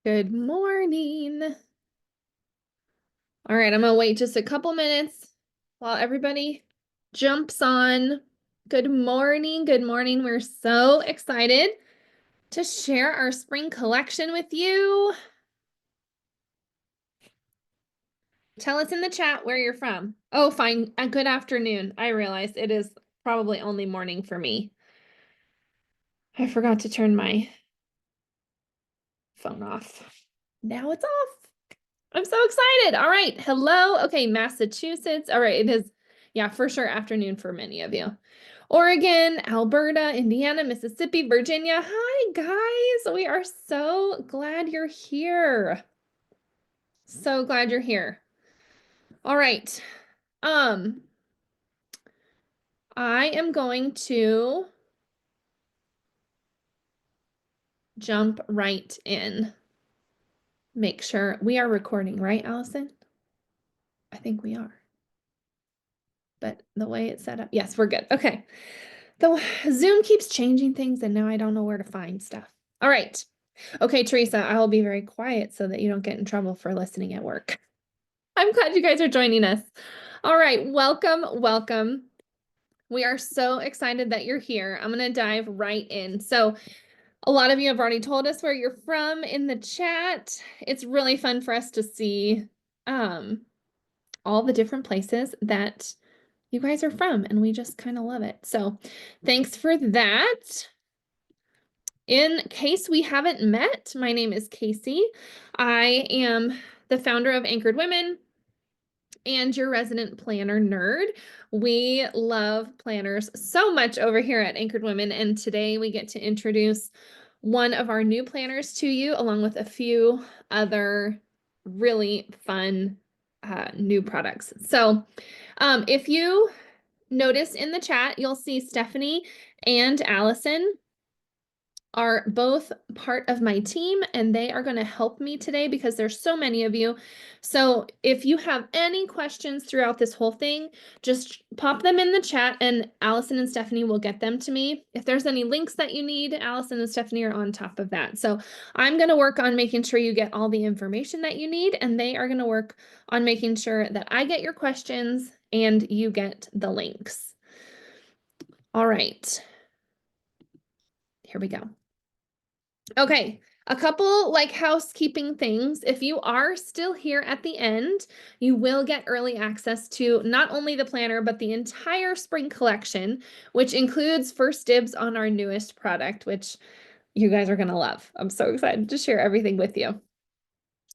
Good morning. All right, I'm gonna wait just a couple minutes while everybody jumps on. Good morning. Good morning. We're so excited to share our spring collection with you. Tell us in the chat where you're from. Oh, fine. Good afternoon. I realize it is probably only morning for me. I forgot to turn my phone off. Now it's off. I'm so excited. All right. Hello. Okay, Massachusetts. All right, it is, yeah, for sure afternoon for many of you. Oregon, Alberta, Indiana, Mississippi, Virginia. Hi, guys. We are so glad you're here. So glad you're here. All right. I am going to jump right in. Make sure we are recording, right, Allison? I think we are. But the way it's set up, yes, we're good. Okay. The Zoom keeps changing things and now I don't know where to find stuff. All right. Okay, Teresa, I will be very quiet so that you don't get in trouble for listening at work. I'm glad you guys are joining us. All right, welcome, welcome. We are so excited that you're here. I'm going to dive right in. So a lot of you have already told us where you're from in the chat. It's really fun for us to see all the different places that you guys are from, and we just kind of love it. So thanks for that. In case we haven't met, my name is Casey. I am the founder of Anchored Women and your resident planner nerd. We love planners so much over here at Anchored Women, and today we get to introduce one of our new planners to you, along with a few other really fun new products. So if you notice in the chat, you'll see Stephanie and Allison are both part of my team, and they are going to help me today because there's so many of you. So if you have any questions throughout this whole thing, just pop them in the chat and Allison and Stephanie will get them to me. If there's any links that you need, Allison and Stephanie are on top of that. So I'm going to work on making sure you get all the information that you need, and they are going to work on making sure that I get your questions and you get the links. All right. Here we go. Okay, a couple like housekeeping things. If you are still here at the end, you will get early access to not only the planner, but the entire spring collection, which includes first dibs on our newest product, which you guys are going to love. I'm so excited to share everything with you.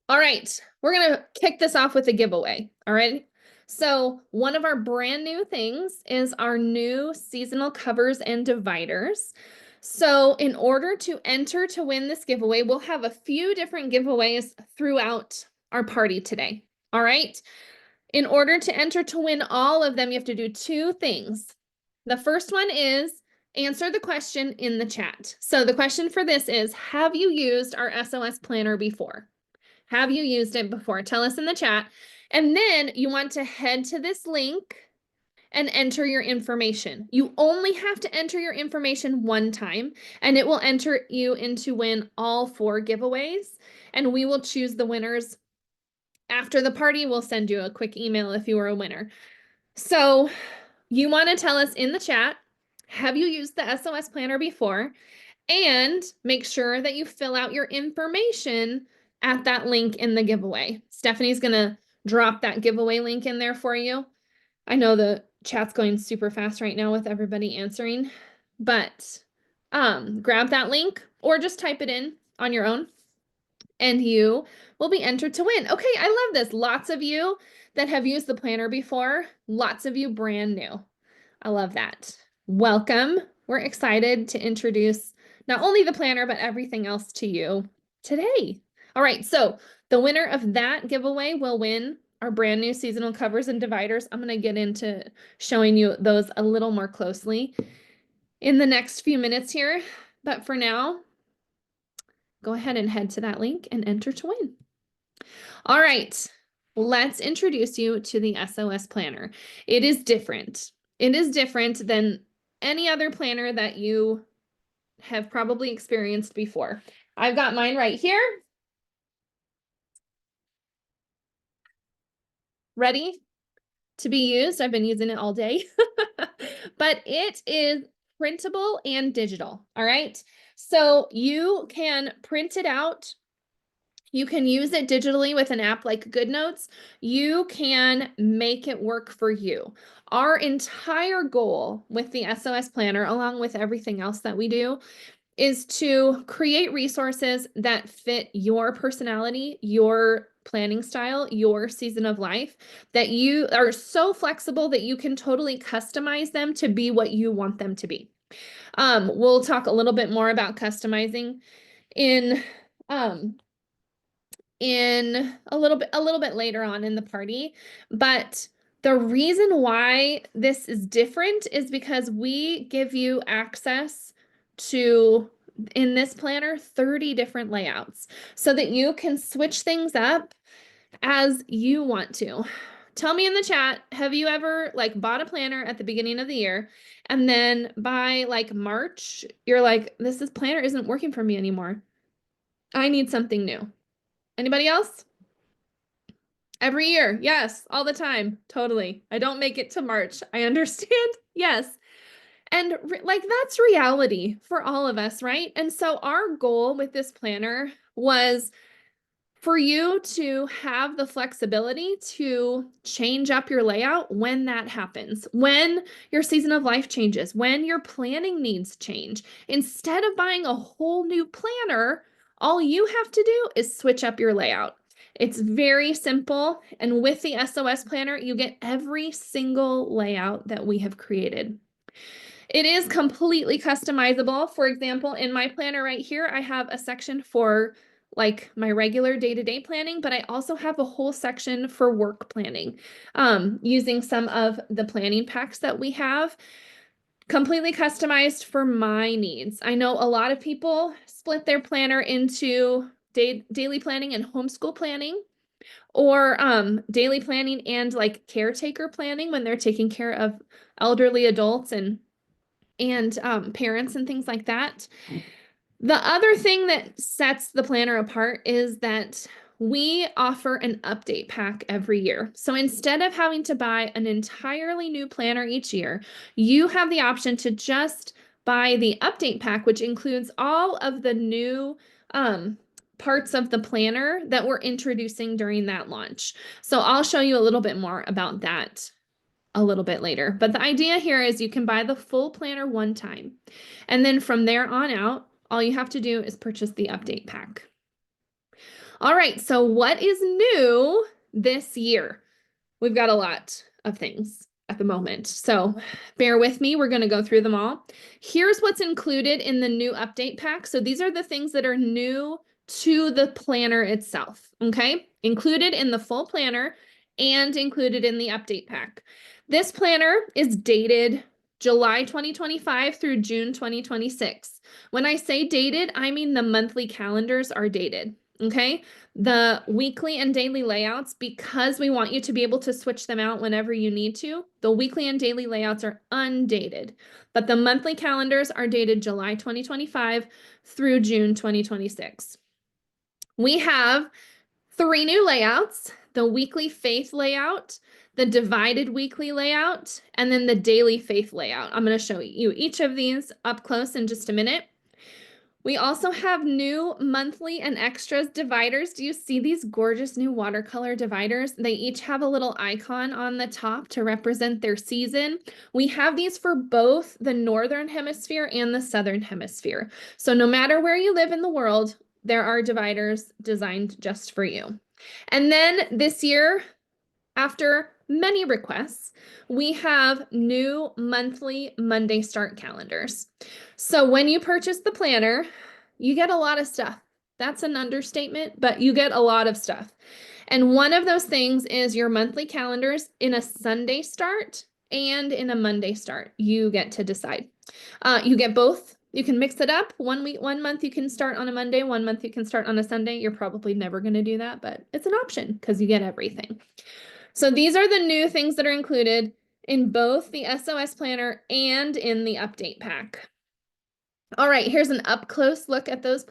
All right, we're going to kick this off with a giveaway. All right. So one of our brand new things is our new seasonal covers and dividers. So in order to enter to win this giveaway, we'll have a few different giveaways throughout our party today. All right. In order to enter to win all of them, you have to do two things. The first one is answer the question in the chat. So the question for this is, have you used our S.O.S planner before? Have you used it before? Tell us in the chat. And then you want to head to this link and enter your information. You only have to enter your information one time, and it will enter you into win all 4 giveaways. And we will choose the winners after the party. We'll send you a quick email if you are a winner. So you want to tell us in the chat, have you used the S.O.S planner before? And make sure that you fill out your information at that link in the giveaway. Stephanie's gonna drop that giveaway link in there for you. I know the chat's going super fast right now with everybody answering, but grab that link or just type it in on your own and you will be entered to win. Okay, I love this. Lots of you that have used the planner before, lots of you brand new. I love that. Welcome. We're excited to introduce not only the planner, but everything else to you today. All right, so the winner of that giveaway will win our brand new seasonal covers and dividers. I'm going to get into showing you those a little more closely in the next few minutes here. But for now, go ahead and head to that link and enter to win. All right, let's introduce you to the S.O.S planner. It is different. It is different than any other planner that you have probably experienced before. I've got mine right here. ready to be used. I've been using it all day, but it is printable and digital. All right. So you can print it out. You can use it digitally with an app like GoodNotes. You can make it work for you. Our entire goal with the S.O.S planner, along with everything else that we do, is to create resources that fit your personality, your planning style, your season of life, that you are so flexible that you can totally customize them to be what you want them to be. We'll talk a little bit more about customizing in um, in a little bit later on in the party, but the reason why this is different is because we give you access to, in this planner, 30 different layouts so that you can switch things up as you want to. Tell me in the chat, have you ever like bought a planner at the beginning of the year and then by like March, you're like, this planner isn't working for me anymore. I need something new. Anybody else? Every year. Yes, all the time. Totally. I don't make it to March. I understand. Yes. And like that's reality for all of us, right? And so our goal with this planner was for you to have the flexibility to change up your layout when that happens, when your season of life changes, when your planning needs change. Instead of buying a whole new planner, all you have to do is switch up your layout. It's very simple. And with the S.O.S planner, you get every single layout that we have created. It is completely customizable. For example, in my planner right here, I have a section for like my regular day-to-day planning, but I also have a whole section for work planning, using some of the planning packs that we have, completely customized for my needs. I know a lot of people split their planner into daily planning and homeschool planning, or daily planning and like caretaker planning when they're taking care of elderly adults and parents and things like that. The other thing that sets the planner apart is that we offer an update pack every year. So instead of having to buy an entirely new planner each year, you have the option to just buy the update pack, which includes all of the new parts of the planner that we're introducing during that launch. So I'll show you a little bit more about that a little bit later. But the idea here is you can buy the full planner one time. And then from there on out, all you have to do is purchase the update pack. All right, so what is new this year? We've got a lot of things at the moment. So bear with me, we're gonna go through them all. Here's what's included in the new update pack. So these are the things that are new to the planner itself, okay? Included in the full planner and included in the update pack. This planner is dated July 2025 through June 2026. When I say dated, I mean the monthly calendars are dated, okay? The weekly and daily layouts, because we want you to be able to switch them out whenever you need to, the weekly and daily layouts are undated, but the monthly calendars are dated July 2025 through June 2026. We have 3 new layouts: the weekly faith layout, the divided weekly layout, and then the daily faith layout. I'm going to show you each of these up close in just a minute. We also have new monthly and extras dividers. Do you see these gorgeous new watercolor dividers? They each have a little icon on the top to represent their season. We have these for both the Northern Hemisphere and the Southern Hemisphere. So no matter where you live in the world, there are dividers designed just for you. And then this year, after many requests, we have new monthly Monday start calendars. So when you purchase the planner, you get a lot of stuff. That's an understatement, but you get a lot of stuff. And one of those things is your monthly calendars in a Sunday start and in a Monday start. You get to decide. You get both. You can mix it up. 1 month you can start on a Monday, 1 month you can start on a Sunday. You're probably never going to do that, but it's an option because you get everything. So these are the new things that are included in both the S.O.S planner and in the update pack. All right, here's an up close look at those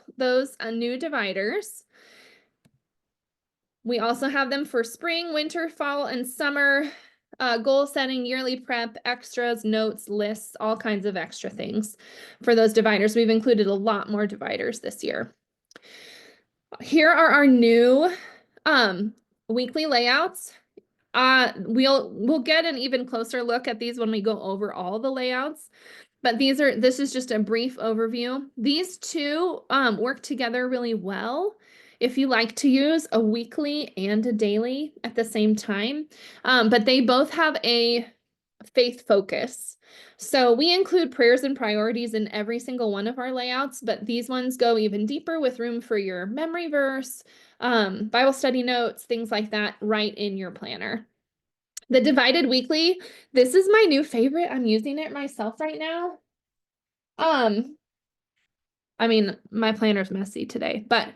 new dividers. We also have them for spring, winter, fall, and summer, goal setting, yearly prep, extras, notes, lists, all kinds of extra things for those dividers. We've included a lot more dividers this year. Here are our new weekly layouts. We'll get an even closer look at these when we go over all the layouts. But this is just a brief overview. These two work together really well if you like to use a weekly and a daily at the same time. But they both have a faith focus. So we include prayers and priorities in every single one of our layouts, but these ones go even deeper with room for your memory verse, Bible study notes, things like that right in your planner. The divided weekly, this is my new favorite. I'm using it myself right now. I mean, my planner's messy today, but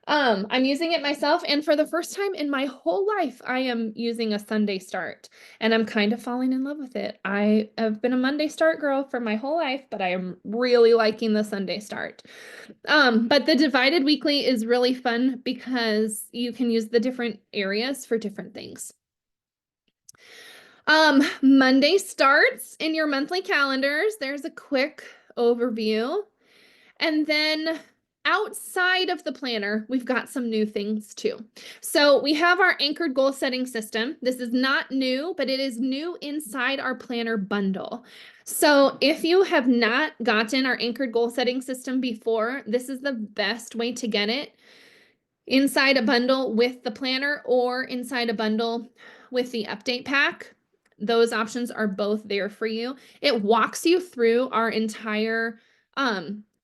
I'm using it myself, and for the first time in my whole life, I am using a Sunday start, and I'm kind of falling in love with it. I have been a Monday start girl for my whole life, but I am really liking the Sunday start. But the divided weekly is really fun because you can use the different areas for different things. Monday starts in your monthly calendars. There's a quick overview. And then outside of the planner, we've got some new things too. So we have our anchored goal setting system. This is not new, but it is new inside our planner bundle. So if you have not gotten our anchored goal setting system before, this is the best way to get it. Inside a bundle with the planner or inside a bundle with the update pack. Those options are both there for you. It walks you through our entire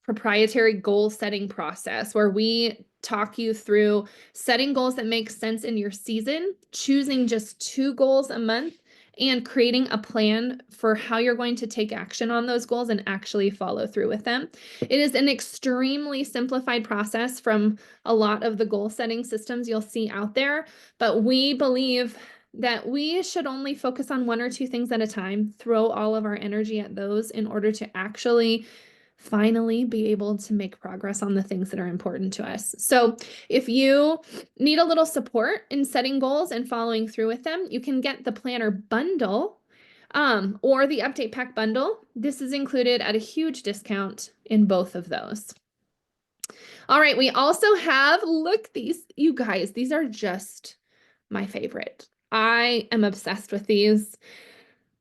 proprietary goal setting process where we talk you through setting goals that make sense in your season, choosing just 2 goals a month, and creating a plan for how you're going to take action on those goals and actually follow through with them. It is an extremely simplified process from a lot of the goal setting systems you'll see out there, but we believe that we should only focus on 1 or 2 things at a time, throw all of our energy at those in order to actually finally be able to make progress on the things that are important to us. So if you need a little support in setting goals and following through with them, you can get the planner bundle or the update pack bundle. This is included at a huge discount in both of those. All right, we also have, look, these, you guys, these are just my favorite. I am obsessed with these.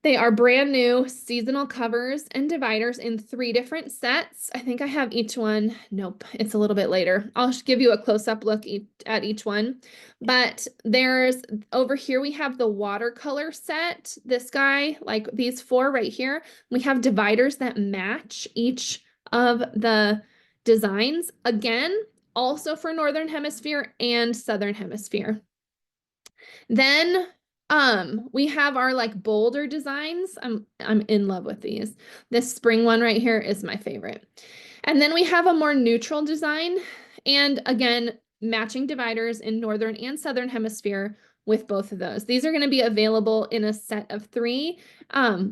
They are brand new seasonal covers and dividers in 3 different sets. I think I have each one. Nope, it's a little bit later. I'll give you a close-up look at each one. But there's, over here, we have the watercolor set. This guy, like these 4 right here, we have dividers that match each of the designs. Again, also for Northern Hemisphere and Southern Hemisphere. Then we have our like bolder designs. I'm in love with these. This spring one right here is my favorite. And then we have a more neutral design, and again, matching dividers in Northern and Southern Hemisphere with both of those. These are going to be available in a set of 3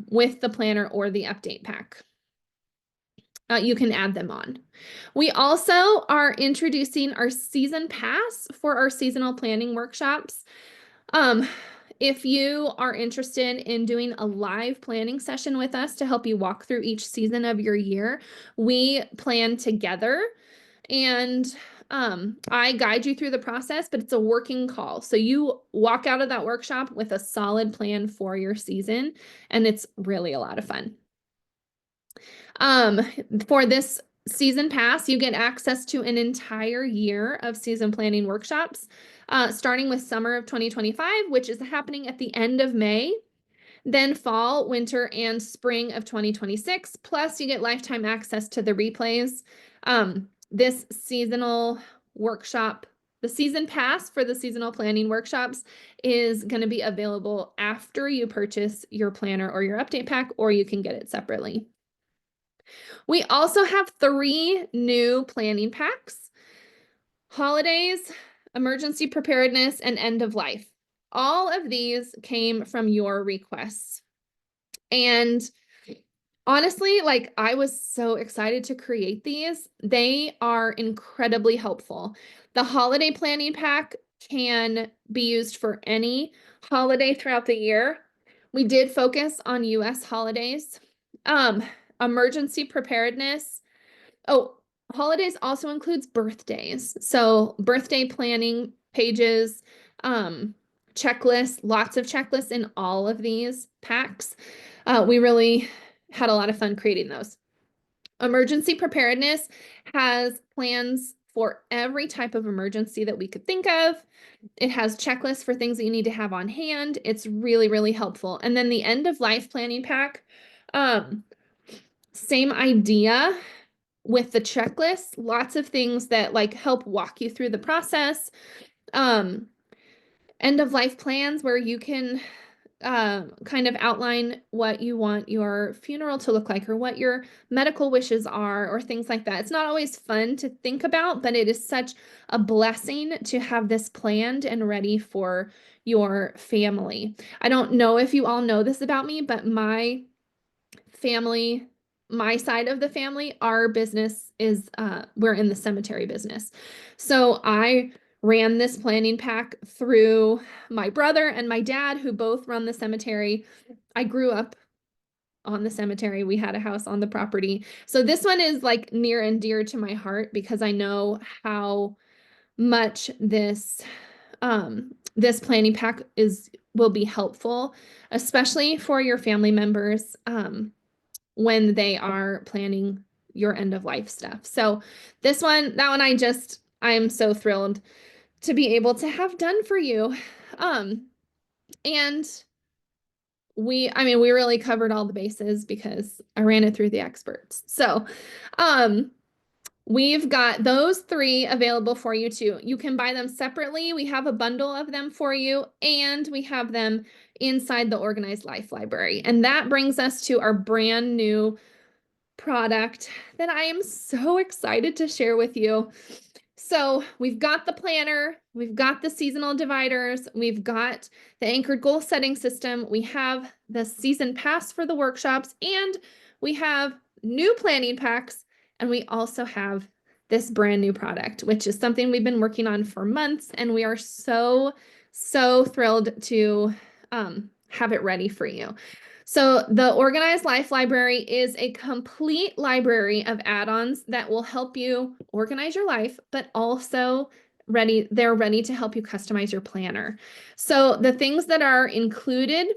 with the planner or the update pack. You can add them on. We also are introducing our season pass for our seasonal planning workshops. If you are interested in doing a live planning session with us to help you walk through each season of your year, we plan together, and I guide you through the process, but it's a working call. So you walk out of that workshop with a solid plan for your season, and it's really a lot of fun. For this season pass, you get access to an entire year of season planning workshops, starting with summer of 2025, which is happening at the end of May, then fall, winter, and spring of 2026. Plus, you get lifetime access to the replays. This seasonal workshop, the season pass for the seasonal planning workshops, is going to be available after you purchase your planner or your update pack, or you can get it separately. We also have 3 new planning packs: holidays, emergency preparedness, and end of life. All of these came from your requests. And honestly, like, I was so excited to create these. They are incredibly helpful. The holiday planning pack can be used for any holiday throughout the year. We did focus on US holidays. Um, Emergency preparedness. Oh, holidays also includes birthdays. So birthday planning pages, checklists, lots of checklists in all of these packs. We really had a lot of fun creating those. Emergency preparedness has plans for every type of emergency that we could think of. It has checklists for things that you need to have on hand. It's really, really helpful. And then the end of life planning pack, same idea with the checklist, lots of things that like help walk you through the process. End of life plans where you can kind of outline what you want your funeral to look like or what your medical wishes are or things like that. It's not always fun to think about, but it is such a blessing to have this planned and ready for your family. I don't know if you all know this about me, but my family, my side of the family, our business is we're in the cemetery business. So I ran this planning pack through my brother and my dad, who both run the cemetery. I grew up on the cemetery. We had a house on the property. So this one is like near and dear to my heart because I know how much this planning pack will be helpful, especially for your family members when they are planning your end of life stuff. So that one I'm so thrilled to be able to have done for you. And we really covered all the bases because I ran it through the experts. So, we've got those 3 available for you too. You can buy them separately. We have a bundle of them for you, and we have them inside the Organized Life Library. And that brings us to our brand new product that I am so excited to share with you. So we've got the planner, we've got the seasonal dividers, we've got the anchored goal setting system, we have the season pass for the workshops, and we have new planning packs, and we also have this brand new product, which is something we've been working on for months, and we are so thrilled to have it ready for you. So the Organized Life Library is a complete library of add-ons that will help you organize your life, but also they're ready to help you customize your planner. So the things that are included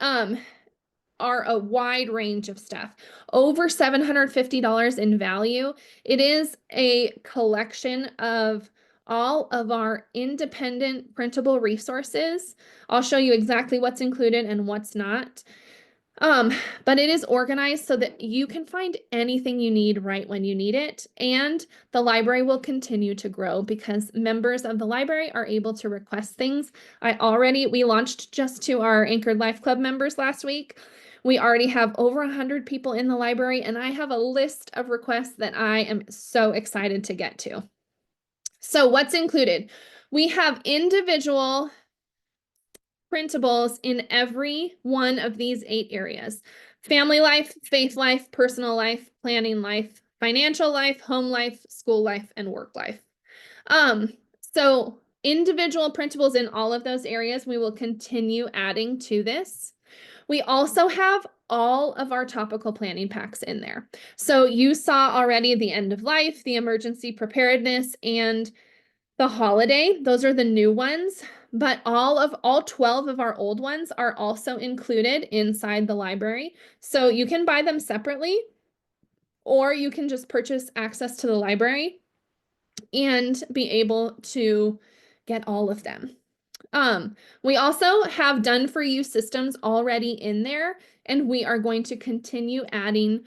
are a wide range of stuff, over $750 in value. It is a collection of all of our independent printable resources. I'll show you exactly what's included and what's not. But it is organized so that you can find anything you need right when you need it. And the library will continue to grow because members of the library are able to request things. We launched just to our Anchored Life Club members last week. We already have over 100 people in the library, and I have a list of requests that I am so excited to get to. So what's included? We have individual printables in every one of these 8 areas: family life, faith life, personal life, planning life, financial life, home life, school life, and work life. So individual printables in all of those areas, we will continue adding to this. We also have all of our topical planning packs in there. So you saw already the end of life, the emergency preparedness, and the holiday. Those are the new ones, but all 12 of our old ones are also included inside the library. So you can buy them separately, or you can just purchase access to the library and be able to get all of them. We also have done for you systems already in there, and we are going to continue adding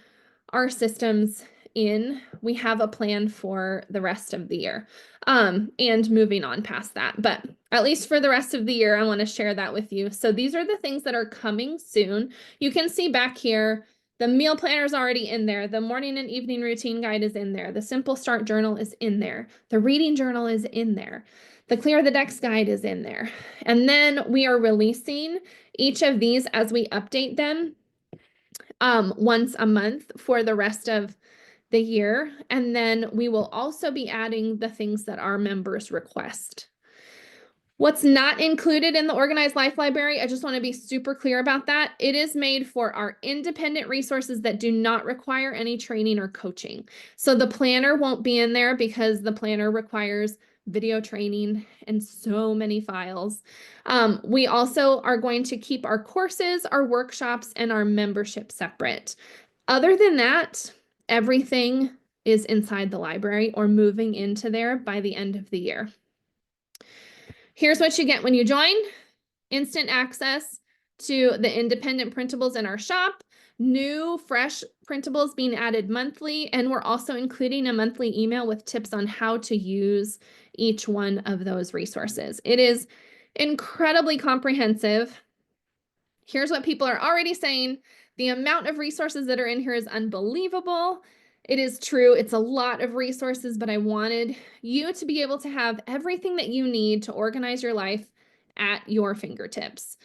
our systems in. We have a plan for the rest of the year, and moving on past that. But at least for the rest of the year, I want to share that with you. So these are the things that are coming soon. You can see back here, the meal planner is already in there. The morning and evening routine guide is in there. The simple start journal is in there. The reading journal is in there. The Clear the Decks guide is in there. And then we are releasing each of these as we update them once a month for the rest of the year. And then we will also be adding the things that our members request. What's not included in the Organized Life Library, I just want to be super clear about that. It is made for our independent resources that do not require any training or coaching. So the planner won't be in there because the planner requires video training and so many files. We also are going to keep our courses, our workshops, and our membership separate. Other than that, everything is inside the library or moving into there by the end of the year. Here's what you get when you join: instant access to the independent printables in our shop, new fresh printables being added monthly, and we're also including a monthly email with tips on how to use each one of those resources. It is incredibly comprehensive. Here's what people are already saying: the amount of resources that are in here is unbelievable. It is true, it's a lot of resources, but I wanted you to be able to have everything that you need to organize your life at your fingertips.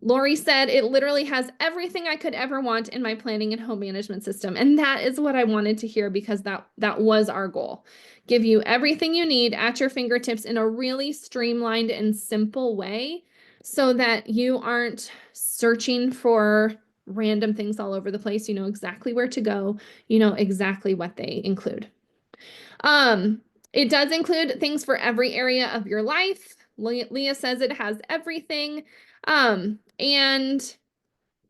Lori said it literally has everything I could ever want in my planning and home management system. And that is what I wanted to hear, because that was our goal. Give you everything you need at your fingertips in a really streamlined and simple way so that you aren't searching for random things all over the place. You know exactly where to go. You know exactly what they include. It does include things for every area of your life. Leah says it has everything. And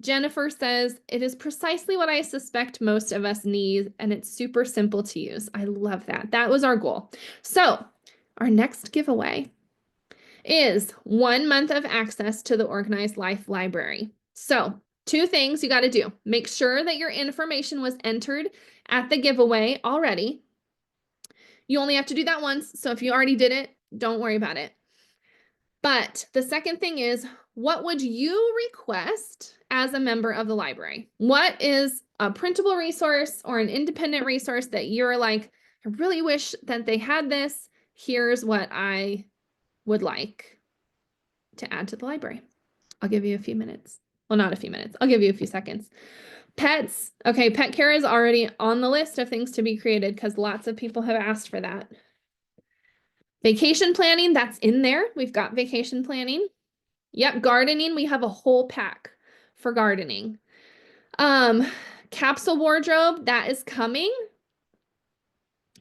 Jennifer says it is precisely what I suspect most of us need, and it's super simple to use. I love that. That was our goal. So our next giveaway is 1 month of access to the Organized Life Library. So 2 things you got to do: make sure that your information was entered at the giveaway already. You only have to do that once, so if you already did it, don't worry about it. But the second thing is, what would you request as a member of the library? What is a printable resource or an independent resource that you're like, I really wish that they had this. Here's what I would like to add to the library. I'll give you a few minutes. Well, not a few minutes. I'll give you a few seconds. Pets. Okay, pet care is already on the list of things to be created because lots of people have asked for that. Vacation planning, that's in there. We've got vacation planning. Yep, gardening, we have a whole pack for gardening. Capsule wardrobe, that is coming.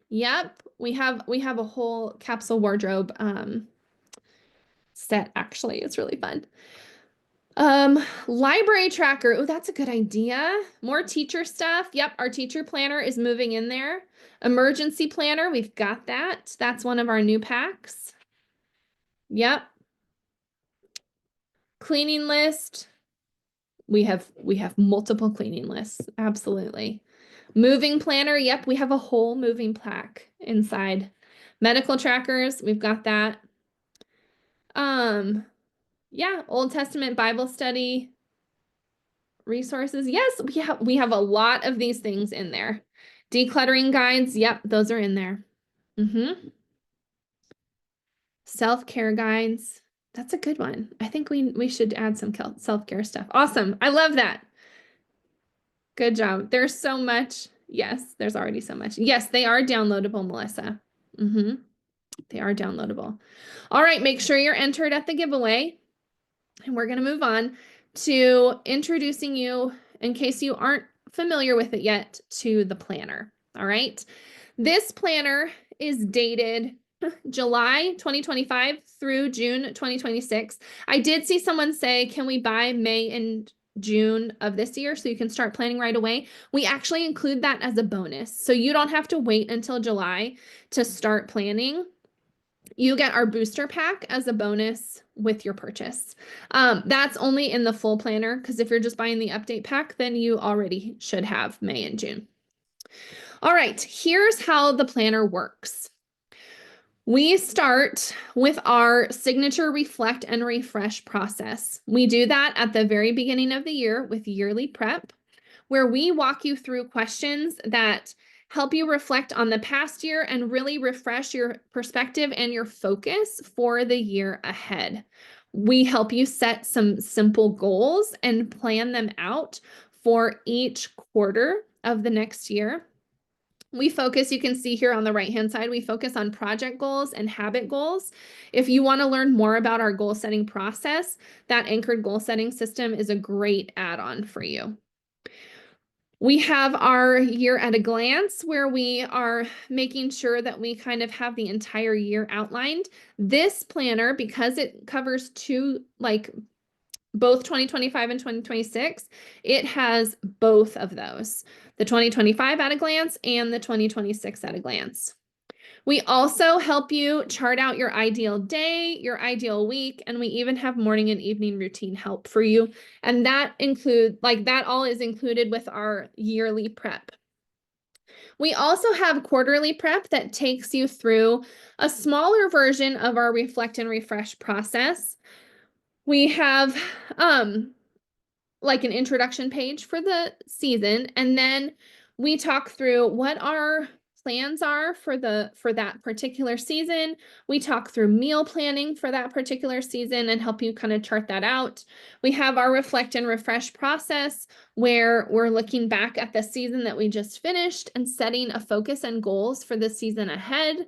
Yep, we have a whole capsule wardrobe set, actually. It's really fun. Library tracker. Oh, that's a good idea. More teacher stuff. Yep, our teacher planner is moving in there. Emergency planner, we've got that. That's one of our new packs. Yep. Cleaning list. We have multiple cleaning lists. Absolutely. Moving planner. Yep, we have a whole moving pack inside. Medical trackers, we've got that. Yeah, Old Testament Bible study resources. Yes, we have a lot of these things in there. Decluttering guides. Yep, those are in there. Self-care guides. That's a good one. I think we should add some self-care stuff. Awesome. I love that. Good job. There's so much. Yes, there's already so much. Yes, they are downloadable, Melissa. They are downloadable. All right, make sure you're entered at the giveaway. And we're going to move on to introducing you, in case you aren't familiar with it yet, to the planner. All right. This planner is dated July 2025 through June 2026. I did see someone say, can we buy May and June of this year so you can start planning right away? We actually include that as a bonus. So you don't have to wait until July to start planning. You get our booster pack as a bonus with your purchase. That's only in the full planner, because if you're just buying the update pack, then you already should have May and June. All right, here's how the planner works. We start with our signature reflect and refresh process. We do that at the very beginning of the year with yearly prep, where we walk you through questions that help you reflect on the past year and really refresh your perspective and your focus for the year ahead. We help you set some simple goals and plan them out for each quarter of the next year. We focus, you can see here on the right-hand side, we focus on project goals and habit goals. If you want to learn more about our goal setting process, that anchored goal setting system is a great add-on for you. We have our year at a glance where we are making sure that we kind of have the entire year outlined. This planner, because it covers both 2025 and 2026, it has both of those, the 2025 at a glance and the 2026 at a glance. We also help you chart out your ideal day, your ideal week, and we even have morning and evening routine help for you. And that all is included with our yearly prep. We also have quarterly prep that takes you through a smaller version of our reflect and refresh process. We have like an introduction page for the season, and then we talk through what our plans are for that particular season. We talk through meal planning for that particular season and help you kind of chart that out. We have our reflect and refresh process where we're looking back at the season that we just finished and setting a focus and goals for the season ahead.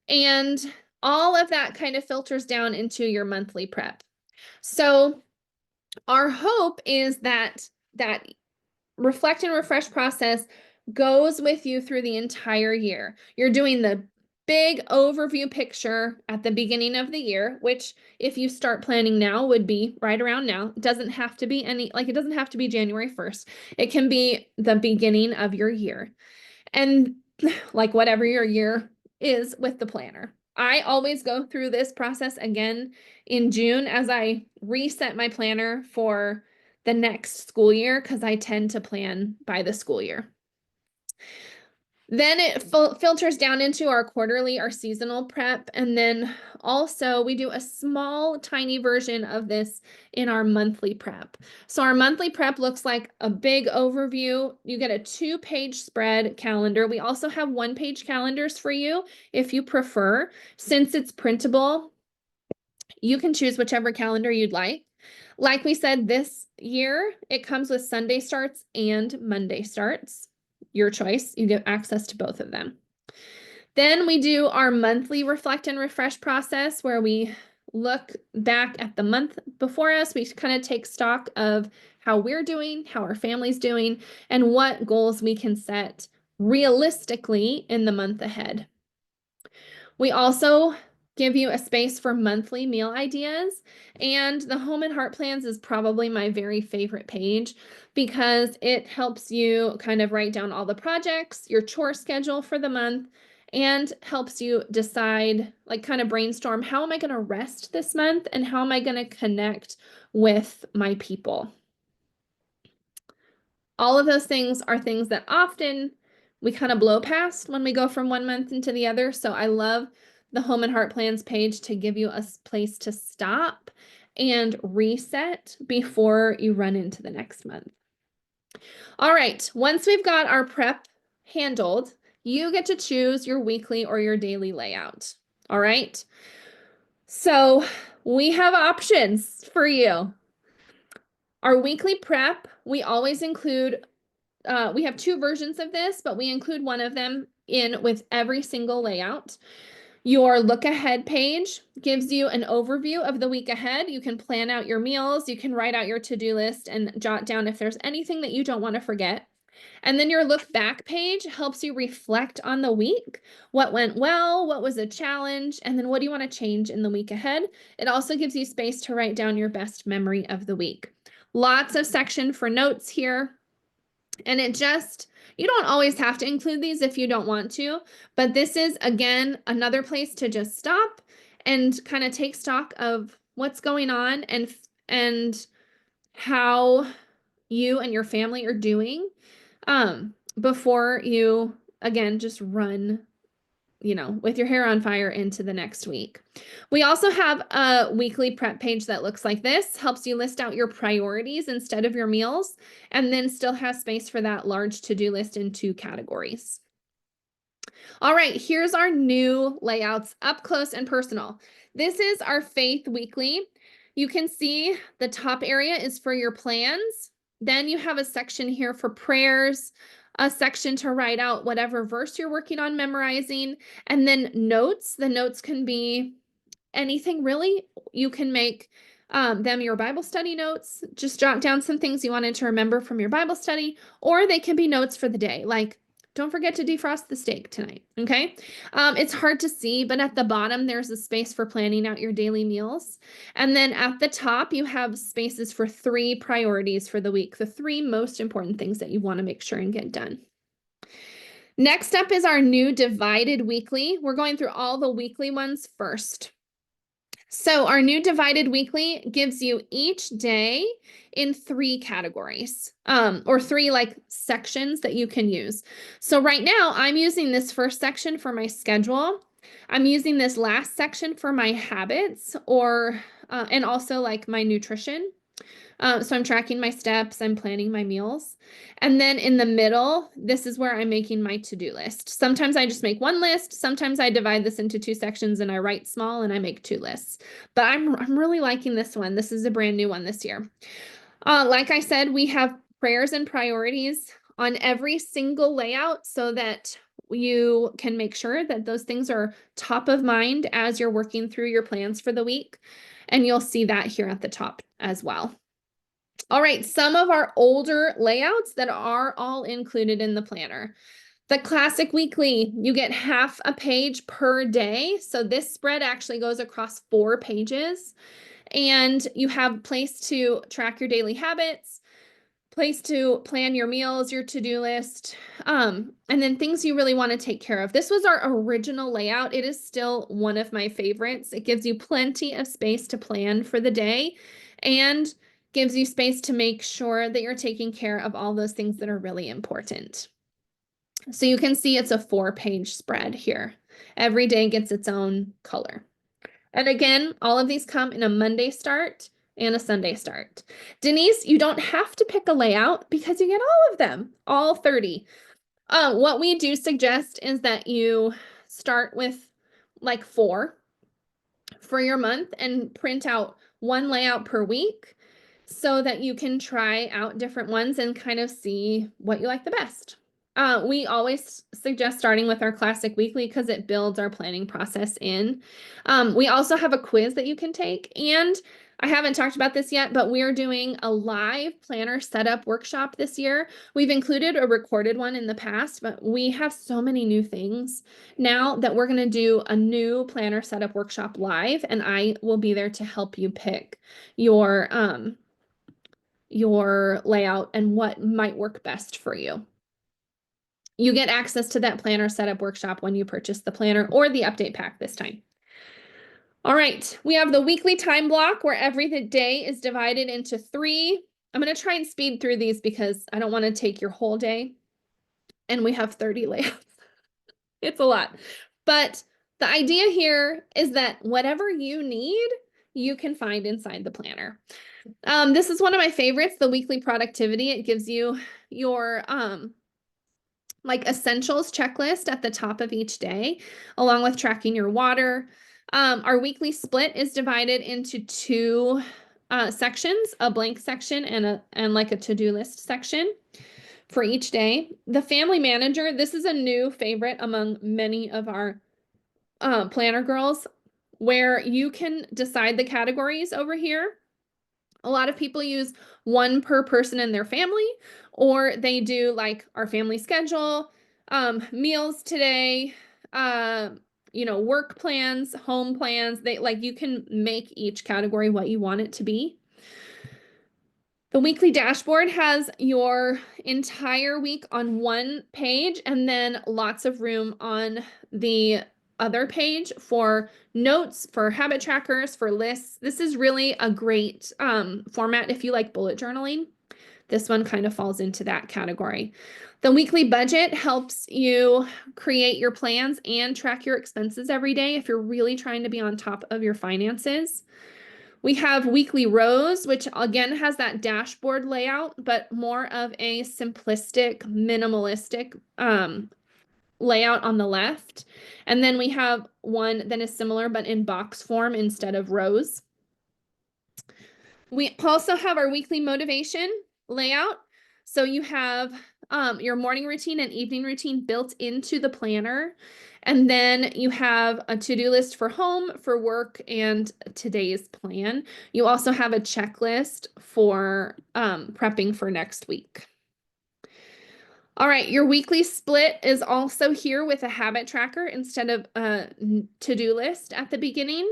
And all of that kind of filters down into your monthly prep. So our hope is that reflect and refresh process goes with you through the entire year. You're doing the big overview picture at the beginning of the year, which if you start planning now would be right around now. It doesn't have to be it doesn't have to be January 1st. It can be the beginning of your year. And like whatever your year is with the planner. I always go through this process again in June as I reset my planner for the next school year because I tend to plan by the school year. Then it filters down into our quarterly, our seasonal prep. And then also we do a small, tiny version of this in our monthly prep. So our monthly prep looks like a big overview. You get a 2-page spread calendar. We also have 1-page calendars for you if you prefer. Since it's printable, you can choose whichever calendar you'd like. Like we said, this year, it comes with Sunday starts and Monday starts. Your choice. You get access to both of them. Then we do our monthly reflect and refresh process where we look back at the month before us. We kind of take stock of how we're doing, how our family's doing, and what goals we can set realistically in the month ahead. We also give you a space for monthly meal ideas, and the Home and Heart Plans is probably my very favorite page because it helps you kind of write down all the projects, your chore schedule for the month, and helps you decide, like kind of brainstorm, how am I going to rest this month and how am I going to connect with my people? All of those things are things that often we kind of blow past when we go from one month into the other. So I love the Home and Heart Plans page to give you a place to stop and reset before you run into the next month. All right, once we've got our prep handled, you get to choose your weekly or your daily layout. All right, so we have options for you. Our weekly prep, we always include we have 2 versions of this, but we include one of them in with every single layout. Your look ahead page gives you an overview of the week ahead. You can plan out your meals, you can write out your to-do list and jot down if there's anything that you don't want to forget. And then your look back page helps you reflect on the week, what went well, what was a challenge, and then what do you want to change in the week ahead. It also gives you space to write down your best memory of the week. Lots of section for notes here. And you don't always have to include these if you don't want to, but this is, again, another place to just stop and kind of take stock of what's going on and how you and your family are doing before you, again, just run with your hair on fire into the next week. We also have a weekly prep page that looks like this, helps you list out your priorities instead of your meals, and then still has space for that large to-do list in 2 categories. All right, here's our new layouts up close and personal. This is our Faith Weekly. You can see the top area is for your plans. Then you have a section here for prayers, a section to write out whatever verse you're working on memorizing, and then notes. The notes can be anything really. You can make them your Bible study notes. Just jot down some things you wanted to remember from your Bible study, or they can be notes for the day, like don't forget to defrost the steak tonight. Okay. It's hard to see, but at the bottom, there's a space for planning out your daily meals. And then at the top, you have spaces for 3 priorities for the week, the 3 most important things that you want to make sure and get done. Next up is our new divided weekly. We're going through all the weekly ones first. So our new divided weekly gives you each day in 3 categories, or 3 like sections that you can use. So right now I'm using this first section for my schedule. I'm using this last section for my habits, or and also like my nutrition. So I'm tracking my steps, I'm planning my meals. And then in the middle, this is where I'm making my to-do list. Sometimes I just make one list. Sometimes I divide this into 2 sections and I write small and I make 2 lists. But I'm really liking this one. This is a brand new one this year. Like I said, we have prayers and priorities on every single layout so that you can make sure that those things are top of mind as you're working through your plans for the week. And you'll see that here at the top as well. All right, some of our older layouts that are all included in the planner. The classic weekly, you get half a page per day. So this spread actually goes across 4 pages. And you have a place to track your daily habits, place to plan your meals, your to-do list, and then things you really want to take care of. This was our original layout. It is still one of my favorites. It gives you plenty of space to plan for the day and gives you space to make sure that you're taking care of all those things that are really important. So you can see it's a 4-page spread here. Every day gets its own color. And again, all of these come in a Monday start and a Sunday start. Denise, you don't have to pick a layout because you get all of them, all 30. What we do suggest is that you start with like 4 for your month and print out 1 layout per week so that you can try out different ones and kind of see what you like the best. We always suggest starting with our classic weekly because it builds our planning process in. We also have a quiz that you can take, and I haven't talked about this yet, but we're doing a live planner setup workshop this year. We've included a recorded one in the past, but we have so many new things now that we're going to do a new planner setup workshop live, and I will be there to help you pick your layout and what might work best for you. You get access to that planner setup workshop when you purchase the planner or the update pack this time. All right, we have the weekly time block where every day is divided into 3. I'm going to try and speed through these because I don't want to take your whole day. And we have 30 layouts. It's a lot. But the idea here is that whatever you need, you can find inside the planner. This is one of my favorites, the weekly productivity. It gives you your like essentials checklist at the top of each day, along with tracking your water. Our weekly split is divided into 2 sections, a blank section and like a to-do list section for each day. The family manager, this is a new favorite among many of our planner girls, where you can decide the categories over here. A lot of people use 1 per person in their family, or they do like our family schedule, meals today, work plans, home plans. You can make each category what you want it to be. The weekly dashboard has your entire week on 1 page and then lots of room on the other page for notes, for habit trackers, for lists. This is really a great format if you like bullet journaling. This one kind of falls into that category. The weekly budget helps you create your plans and track your expenses every day if you're really trying to be on top of your finances. We have weekly rows, which again has that dashboard layout, but more of a simplistic, minimalistic layout on the left. And then we have one that is similar, but in box form instead of rows. We also have our weekly motivation layout. So you have your morning routine and evening routine built into the planner. And then you have a to-do list for home, for work, and today's plan. You also have a checklist for prepping for next week. All right, your weekly split is also here with a habit tracker instead of a to-do list at the beginning.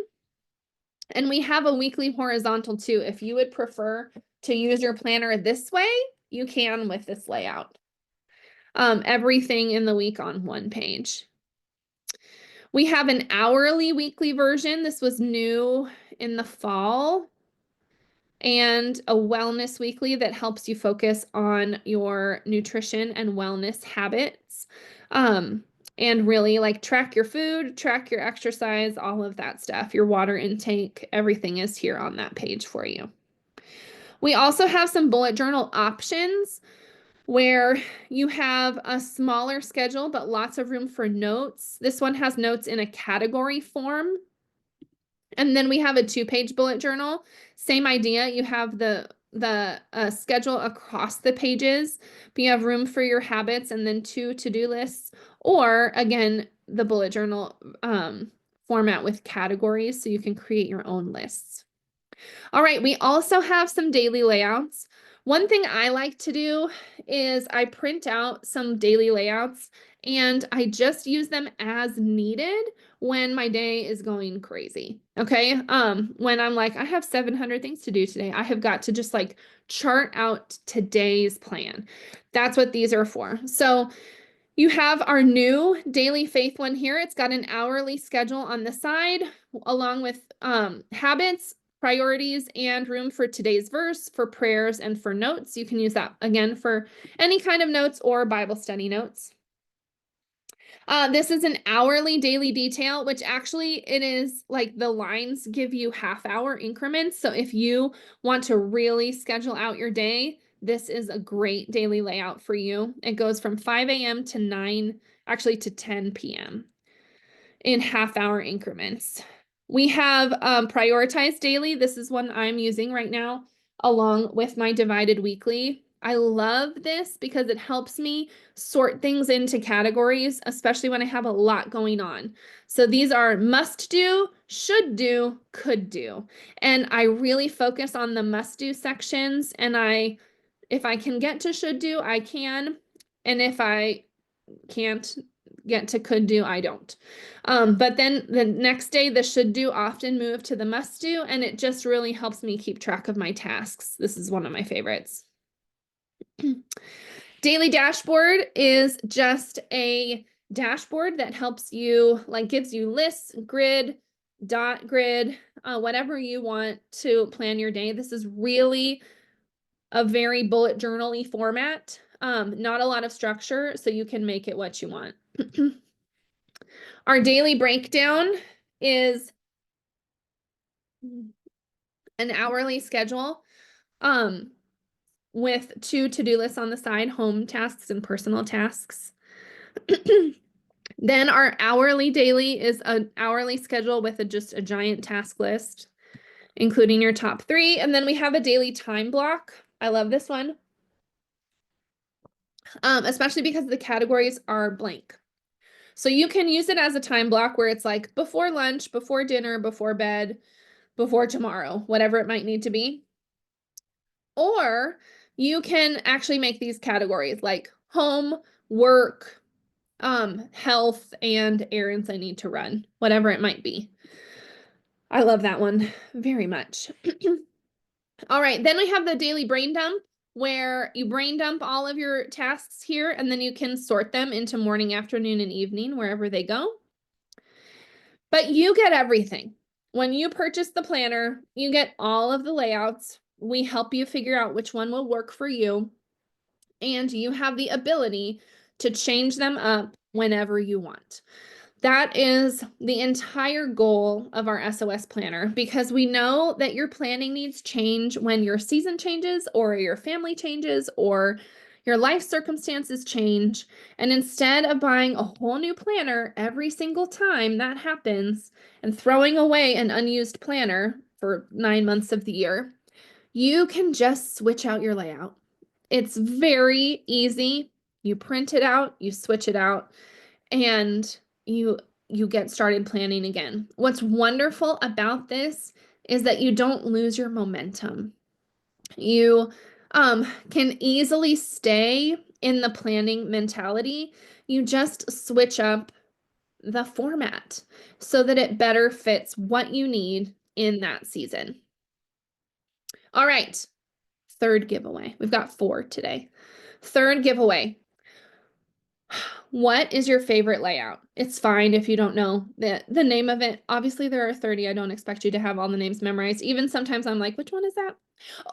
And we have a weekly horizontal too. If you would prefer to use your planner this way, you can with this layout. Everything in the week on one page. We have an hourly weekly version. This was new in the fall. And a wellness weekly that helps you focus on your nutrition and wellness habits. And really like track your food, track your exercise, all of that stuff, your water intake, everything is here on that page for you. We also have some bullet journal options where you have a smaller schedule, but lots of room for notes. This one has notes in a category form. And then we have a 2-page bullet journal. Same idea. You have the schedule across the pages, but you have room for your habits and then 2 to-do lists, or again, the bullet journal format with categories so you can create your own lists. All right, we also have some daily layouts. One thing I like to do is I print out some daily layouts and I just use them as needed when my day is going crazy. Okay. When I'm like, I have 700 things to do today, I have got to just like chart out today's plan. That's what these are for. So you have our new daily faith one here. It's got an hourly schedule on the side, along with habits, priorities, and room for today's verse, for prayers, and for notes. You can use that again for any kind of notes or Bible study notes. This is an hourly daily detail, which actually it is like the lines give you half-hour increments. So if you want to really schedule out your day, this is a great daily layout for you. It goes from 5 a.m. to 9, actually to 10 p.m. in half-hour increments. We have prioritized daily. This is one I'm using right now, along with my divided weekly. I love this because it helps me sort things into categories, especially when I have a lot going on. So these are must do, should do, could do. And I really focus on the must do sections. And if I can get to should do, I can. And if I can't get to could do, I don't. But then the next day, the should do often move to the must do, and it just really helps me keep track of my tasks. This is one of my favorites. Daily dashboard is just a dashboard that helps you, like gives you lists, grid, dot grid, whatever you want to plan your day. This is really a very bullet journal-y format. Not a lot of structure, so you can make it what you want. Our daily breakdown is an hourly schedule with 2 to-do lists on the side, home tasks and personal tasks. Then our hourly daily is an hourly schedule with just a giant task list, including your top 3. And then we have a daily time block. I love this one, especially because the categories are blank. So you can use it as a time block where it's like before lunch, before dinner, before bed, before tomorrow, whatever it might need to be. Or you can actually make these categories like home, work, health, and errands I need to run, whatever it might be. I love that one very much. All right, then we have the daily brain dump where you brain dump all of your tasks here, and then you can sort them into morning, afternoon, and evening, wherever they go. But you get everything. When you purchase the planner, you get all of the layouts. We help you figure out which one will work for you. And you have the ability to change them up whenever you want. That is the entire goal of our S.O.S planner, because we know that your planning needs change when your season changes or your family changes or your life circumstances change. And instead of buying a whole new planner every single time that happens and throwing away an unused planner for 9 months of the year, you can just switch out your layout. It's very easy. you print it out, you switch it out, and you get started planning again. What's wonderful about this is that you don't lose your momentum. You can easily stay in the planning mentality. You just switch up the format so that it better fits what you need in that season. All right, third giveaway. We've got 4 today. Third giveaway. What is your favorite layout? It's fine if you don't know the name of it. Obviously, there are 30. I don't expect you to have all the names memorized. Even sometimes I'm like, which one is that?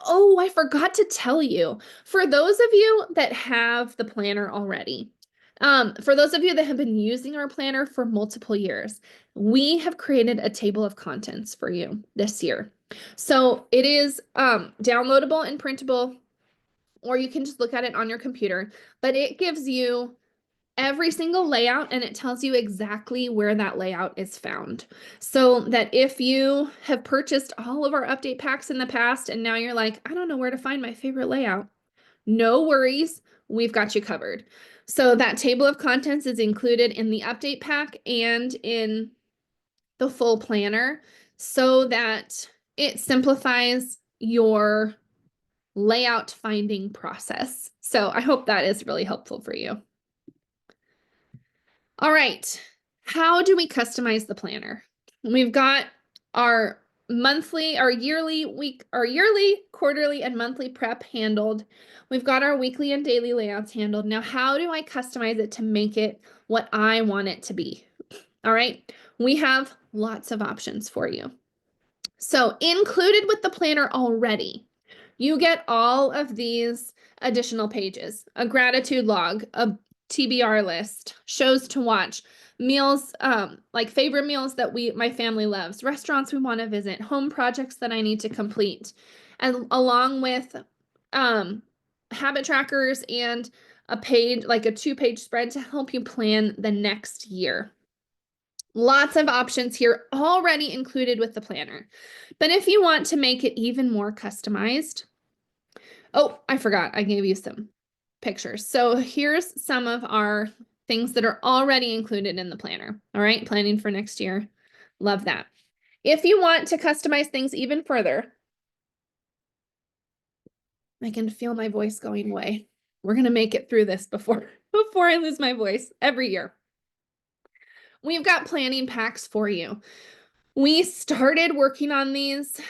Oh, I forgot to tell you. For those of you that have the planner already, for those of you that have been using our planner for multiple years, we have created a table of contents for you this year. So it is downloadable and printable, or you can just look at it on your computer, but it gives you every single layout and it tells you exactly where that layout is found. So that if you have purchased all of our update packs in the past and now you're like, I don't know where to find my favorite layout, no worries, we've got you covered. So that table of contents is included in the update pack and in the full planner so that it simplifies your layout finding process. So I hope that is really helpful for you. All right, how do we customize the planner? We've got our monthly, our yearly, quarterly, and monthly prep handled. We've got our weekly and daily layouts handled. Now, how do I customize it to make it what I want it to be? All right, we have lots of options for you. So included with the planner already, you get all of these additional pages, a gratitude log, a TBR list, shows to watch, meals, like favorite meals that my family loves, restaurants we want to visit, home projects that I need to complete, and along with habit trackers and a page, like a 2-page spread to help you plan the next year. Lots of options here already included with the planner. But if you want to make it even more customized, oh, I forgot, I gave you some pictures. So here's some of our things that are already included in the planner. All right, planning for next year. Love that. If you want to customize things even further, I can feel my voice going away. We're gonna make it through this before I lose my voice every year. We've got planning packs for you. We started working on these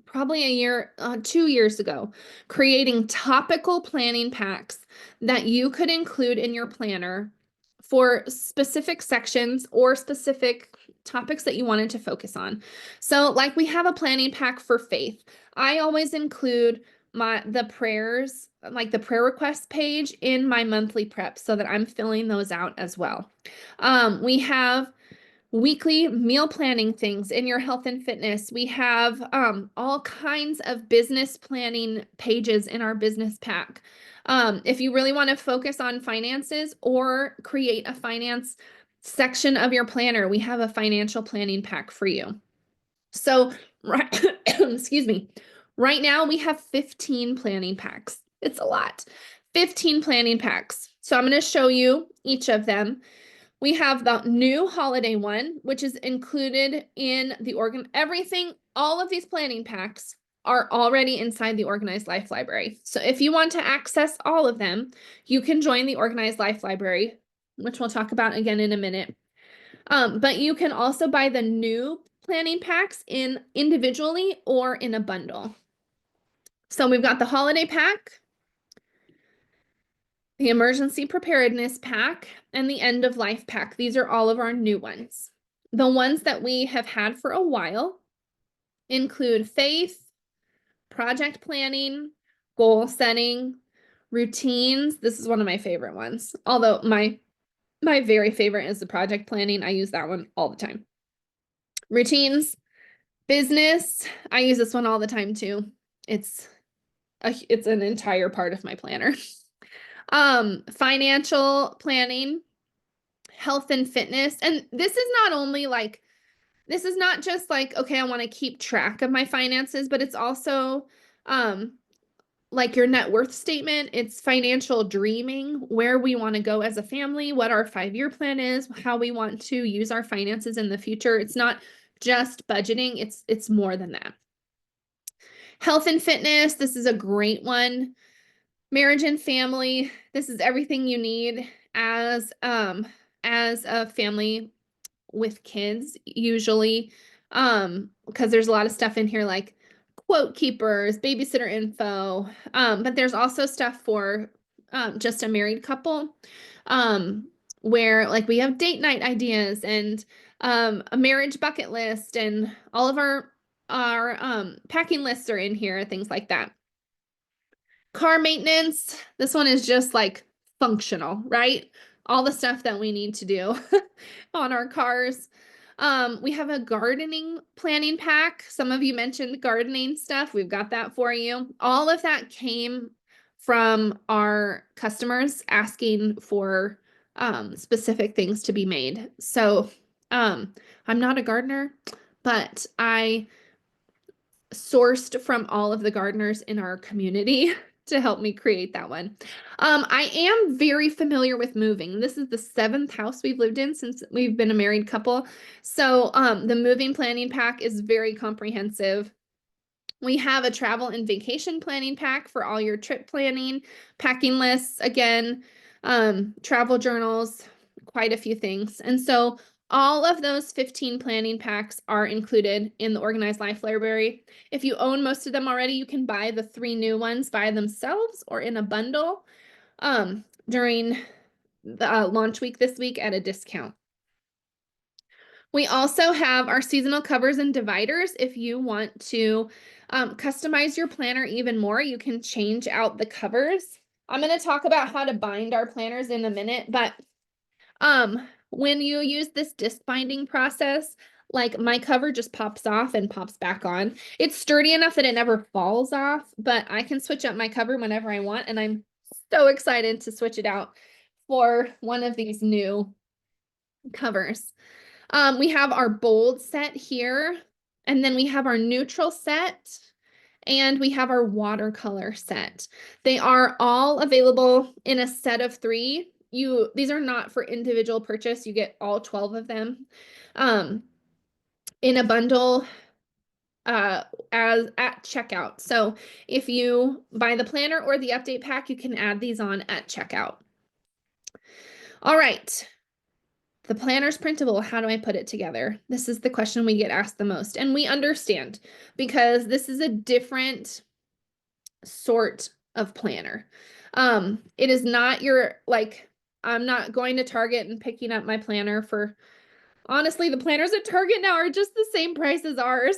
probably 2 years ago, creating topical planning packs that you could include in your planner for specific sections or specific topics that you wanted to focus on. So like we have a planning pack for faith. I always include the prayers, like the prayer request page in my monthly prep so that I'm filling those out as well. We have weekly meal planning things in your health and fitness. We have all kinds of business planning pages in our business pack. If you really want to focus on finances or create a finance section of your planner, we have a financial planning pack for you. So, right, excuse me. Right now we have 15 planning packs. It's a lot. 15 planning packs. So I'm going to show you each of them. We have the new holiday one, which is included in the everything, all of these planning packs are already inside the Organized Life Library. So if you want to access all of them, you can join the Organized Life Library, which we'll talk about again in a minute. But you can also buy the new planning packs individually or in a bundle. So we've got the holiday pack, the emergency preparedness pack, and the end of life pack. These are all of our new ones. The ones that we have had for a while include faith, project planning, goal setting, routines. This is one of my favorite ones. Although my very favorite is the project planning. I use that one all the time. Routines, business. I use this one all the time too. It's an entire part of my planner. Financial planning, health and fitness. And this is not just like, okay, I want to keep track of my finances, but it's also like your net worth statement. It's financial dreaming, where we want to go as a family, what our 5-year plan is, how we want to use our finances in the future. It's not just budgeting, it's more than that. Health and fitness, this is a great one. Marriage and family, this is everything you need as a family with kids, usually, because there's a lot of stuff in here like quote keepers, babysitter info, but there's also stuff for just a married couple, where like we have date night ideas and a marriage bucket list, and all of our packing lists are in here, things like that. Car maintenance, this one is just like functional, right? All the stuff that we need to do on our cars. We have a gardening planning pack. Some of you mentioned gardening stuff. We've got that for you. All of that came from our customers asking for specific things to be made. So I'm not a gardener, but I sourced from all of the gardeners in our community to help me create that one. I am very familiar with moving. This is the 7th house we've lived in since we've been a married couple. So the moving planning pack is very comprehensive. We have a travel and vacation planning pack for all your trip planning, packing lists, again, travel journals, quite a few things. And so all of those 15 planning packs are included in the Organized Life Library. If you own most of them already, you can buy the 3 new ones by themselves or in a bundle during the launch week this week at a discount. We also have our seasonal covers and dividers. If you want to customize your planner even more, you can change out the covers. I'm going to talk about how to bind our planners in a minute, but when you use this disc binding process, like my cover just pops off and pops back on. It's sturdy enough that it never falls off, but I can switch up my cover whenever I want, and I'm so excited to switch it out for one of these new covers. We have our bold set here, and then we have our neutral set, and we have our watercolor set. They are all available in a set of 3. These are not for individual purchase. You get all 12 of them in a bundle as at checkout. So if you buy the planner or the update pack, you can add these on at checkout. All right. The planner's printable. How do I put it together? This is the question we get asked the most. And we understand, because this is a different sort of planner. It is not your, like, I'm not going to Target and picking up my planner for, honestly, the planners at Target now are just the same price as ours,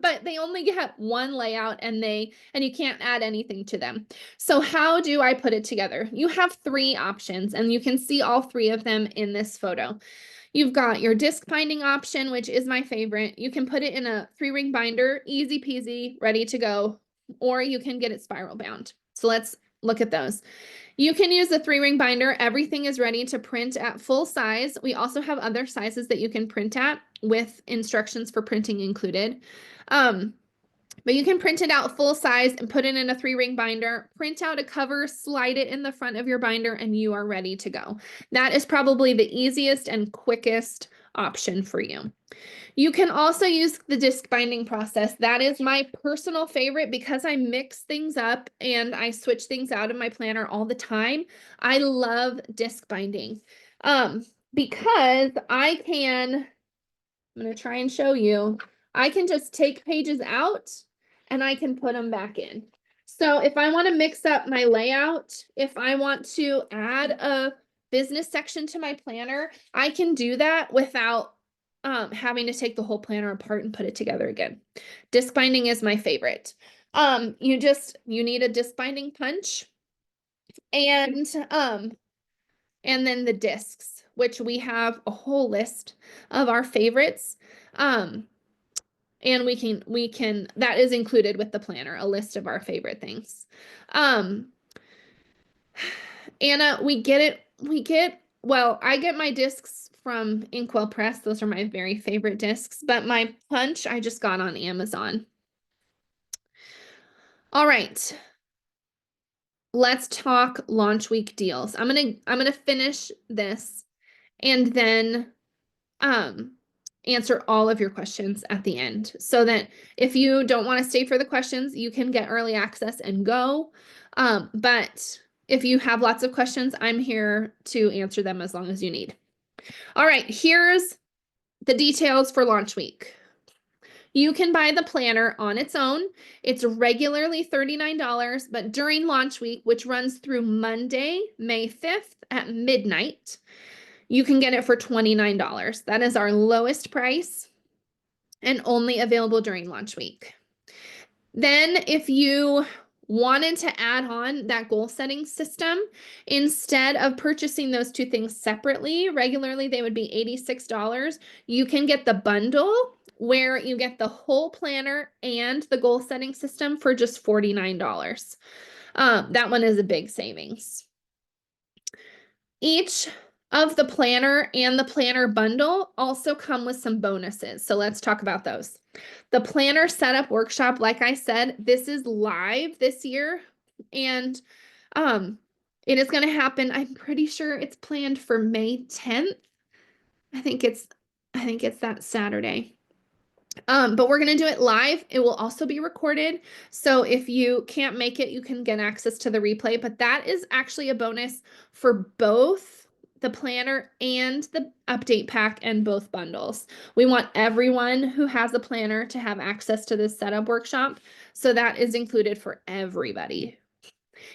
but they only get one layout, and you can't add anything to them. So how do I put it together? You have 3 options, and you can see all 3 of them in this photo. You've got your disc binding option, which is my favorite. You can put it in a 3-ring binder, easy peasy, ready to go, or you can get it spiral bound. So let's look at those. You can use a 3-ring binder. Everything is ready to print at full size. We also have other sizes that you can print at with instructions for printing included. But you can print it out full size and put it in a 3-ring binder, print out a cover, slide it in the front of your binder, and you are ready to go. That is probably the easiest and quickest option for you. You can also use the disc binding process. That is my personal favorite because I mix things up and I switch things out of my planner all the time. I love disc binding because I'm going to try and show you, I can just take pages out and I can put them back in. So if I want to mix up my layout, if I want to add a business section to my planner, I can do that without having to take the whole planner apart and put it together again. Disc binding is my favorite. You need a disc binding punch and then the discs, which we have a whole list of our favorites. And we can, that is included with the planner, a list of our favorite things. Anna, well, I get my discs from Inkwell Press. Those are my very favorite discs, but my punch I just got on Amazon. All right. let's talk launch week deals. I'm gonna finish this and then answer all of your questions at the end, so that if you don't want to stay for the questions, you can get early access and go. But if you have lots of questions, I'm here to answer them as long as you need. All right, here's the details for launch week. You can buy the planner on its own. It's regularly $39, but during launch week, which runs through Monday, May 5th at midnight, you can get it for $29. That is our lowest price and only available during launch week. Then if you wanted to add on that goal setting system, instead of purchasing those two things separately, regularly they would be $86. You can get the bundle where you get the whole planner and the goal setting system for just $49. That one is a big savings. Each of the planner and the planner bundle also come with some bonuses. So let's talk about those. The planner setup workshop, like I said, this is live this year, and it is going to happen. I'm pretty sure it's planned for May 10th. I think it's that Saturday. But we're going to do it live. It will also be recorded. So if you can't make it, you can get access to the replay, but that is actually a bonus for both the planner and the update pack and both bundles. We want everyone who has a planner to have access to this setup workshop. So that is included for everybody.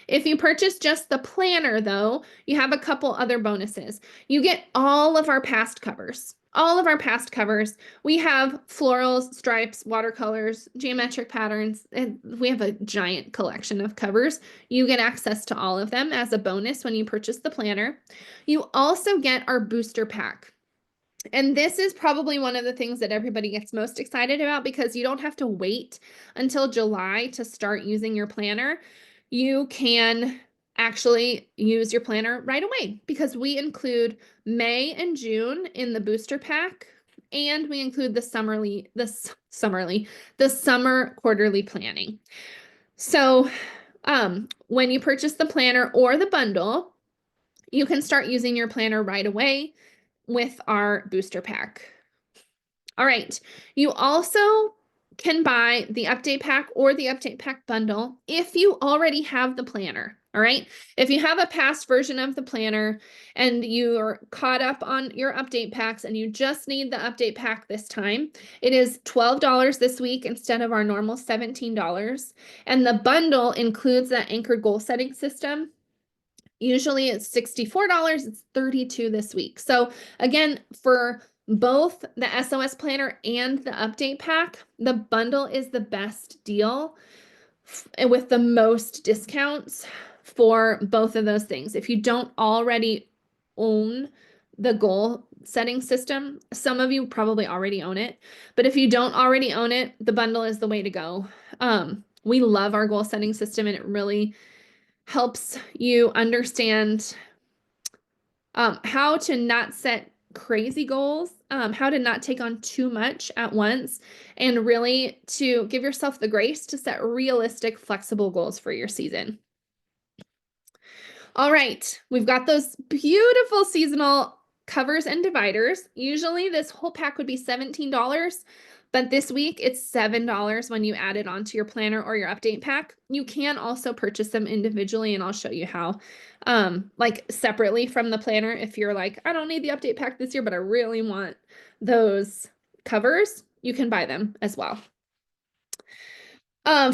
If you purchase just the planner though, you have a couple other bonuses. You get all of our past covers. All of our past covers. We have florals, stripes, watercolors, geometric patterns, and we have a giant collection of covers. You get access to all of them as a bonus when you purchase the planner. You also get our booster pack. And this is probably one of the things that everybody gets most excited about, because you don't have to wait until July to start using your planner. You can actually use your planner right away, because we include May and June in the booster pack, and we include the summer quarterly planning. So when you purchase the planner or the bundle, you can start using your planner right away with our booster pack. All right, you also can buy the update pack or the update pack bundle if you already have the planner. All right, if you have a past version of the planner and you're caught up on your update packs and you just need the update pack this time, it is $12 this week instead of our normal $17. And the bundle includes that anchored goal setting system. Usually it's $64, it's $32 this week. So again, for both the S.O.S planner and the update pack, the bundle is the best deal with the most discounts for both of those things. If you don't already own the goal setting system, some of you probably already own it, but if you don't already own it, the bundle is the way to go. We love our goal setting system, and it really helps you understand how to not set crazy goals, how to not take on too much at once, and really to give yourself the grace to set realistic, flexible goals for your season. All right, we've got those beautiful seasonal covers and dividers. Usually this whole pack would be $17, but this week it's $7 when you add it onto your planner or your update pack. You can also purchase them individually, and I'll show you how, like separately from the planner. If you're like, I don't need the update pack this year, but I really want those covers, you can buy them as well.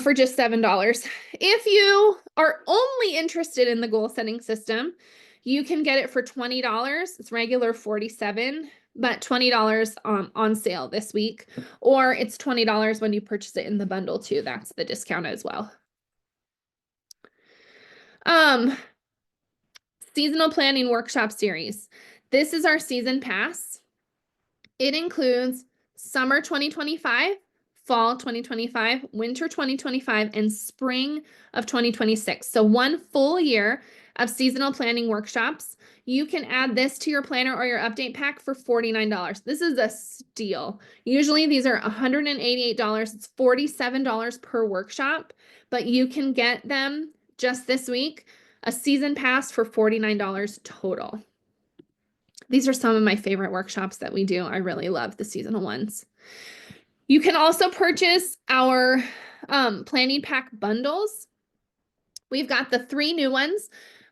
For just $7. If you are only interested in the goal setting system, you can get it for $20. It's regular $47, but $20 on sale this week, or it's $20 when you purchase it in the bundle too. That's the discount as well. Seasonal planning workshop series. This is our season pass. It includes summer 2025, fall 2025, winter 2025, and spring of 2026. So one full year of seasonal planning workshops. You can add this to your planner or your update pack for $49. This is a steal. Usually these are $188. It's $47 per workshop, but you can get them just this week, a season pass for $49 total. These are some of my favorite workshops that we do. I really love the seasonal ones. You can also purchase our planning pack bundles. We've got the 3 new ones,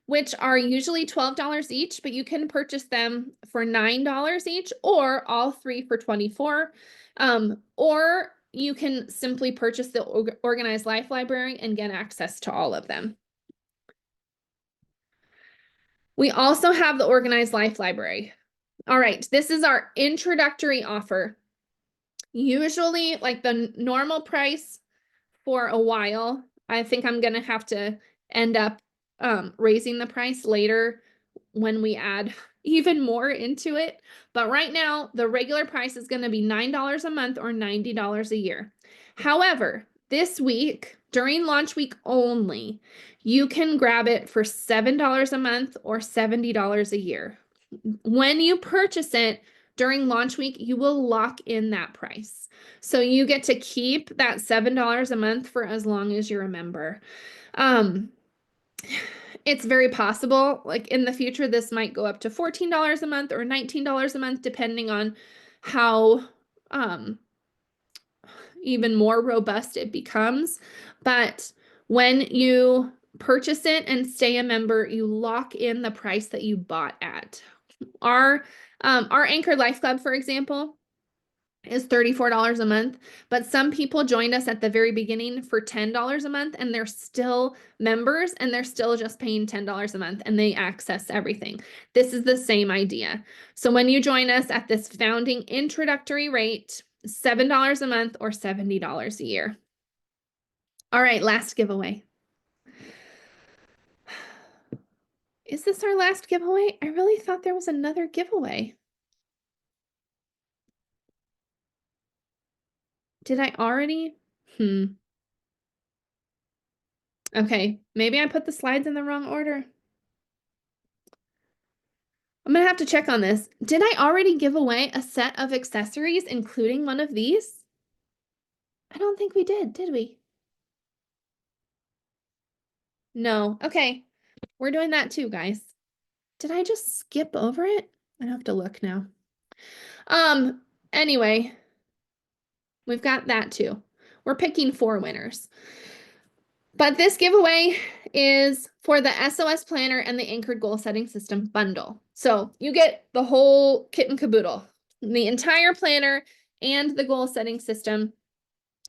which are usually $12 each, but you can purchase them for $9 each, or all 3 for $24. Or you can simply purchase the Organized Life Library and get access to all of them. We also have the Organized Life Library. All right, this is our introductory offer. Usually, like the normal price for a while, I think I'm gonna have to end up raising the price later when we add even more into it. But right now, the regular price is gonna be $9 a month or $90 a year. However, this week, during launch week only, you can grab it for $7 a month or $70 a year. When you purchase it during launch week, you will lock in that price. So you get to keep that $7 a month for as long as you're a member. It's very possible, like in the future, this might go up to $14 a month or $19 a month, depending on how even more robust it becomes. But when you purchase it and stay a member, you lock in the price that you bought at. Our Anchored Life Club, for example, is $34 a month, but some people joined us at the very beginning for $10 a month, and they're still members, and they're still just paying $10 a month, and they access everything. This is the same idea. So when you join us at this founding introductory rate, $7 a month or $70 a year. All right, last giveaway. Is this our last giveaway? I really thought there was another giveaway. Did I already? Okay, maybe I put the slides in the wrong order. I'm gonna have to check on this. Did I already give away a set of accessories, including one of these? I don't think we did we? No. Okay, we're doing that too, guys. Did I just skip over it? I have to look now. Anyway, we've got that too. We're picking 4 winners. But this giveaway is for the S.O.S planner and the Anchored Goal Setting System bundle. So you get the whole kit and caboodle, the entire planner and the goal setting system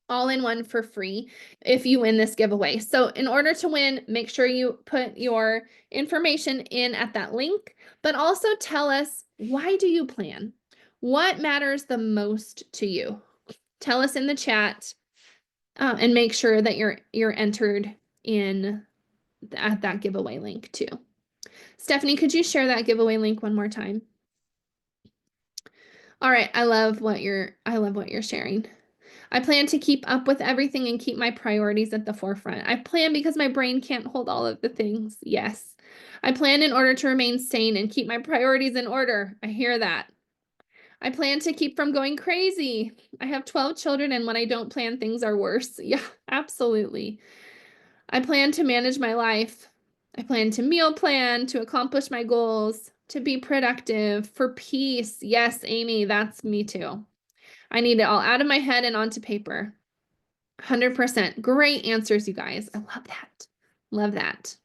all in one for free if you win this giveaway. So in order to win, make sure you put your information in at that link, but also tell us, why do you plan? What matters the most to you? Tell us in the chat. And make sure that you're entered in at that giveaway link too. Stephanie, could you share that giveaway link one more time? All right, I love what you're sharing. I plan to keep up with everything and keep my priorities at the forefront. I plan because my brain can't hold all of the things. Yes. I plan in order to remain sane and keep my priorities in order. I hear that. I plan to keep from going crazy. I have 12 children, and when I don't plan, things are worse. Yeah, absolutely. I plan to manage my life. I plan to meal plan, to accomplish my goals, to be productive, for peace. Yes, Amy, that's me too. I need it all out of my head and onto paper. 100%. Great answers, you guys. I love that. Love that.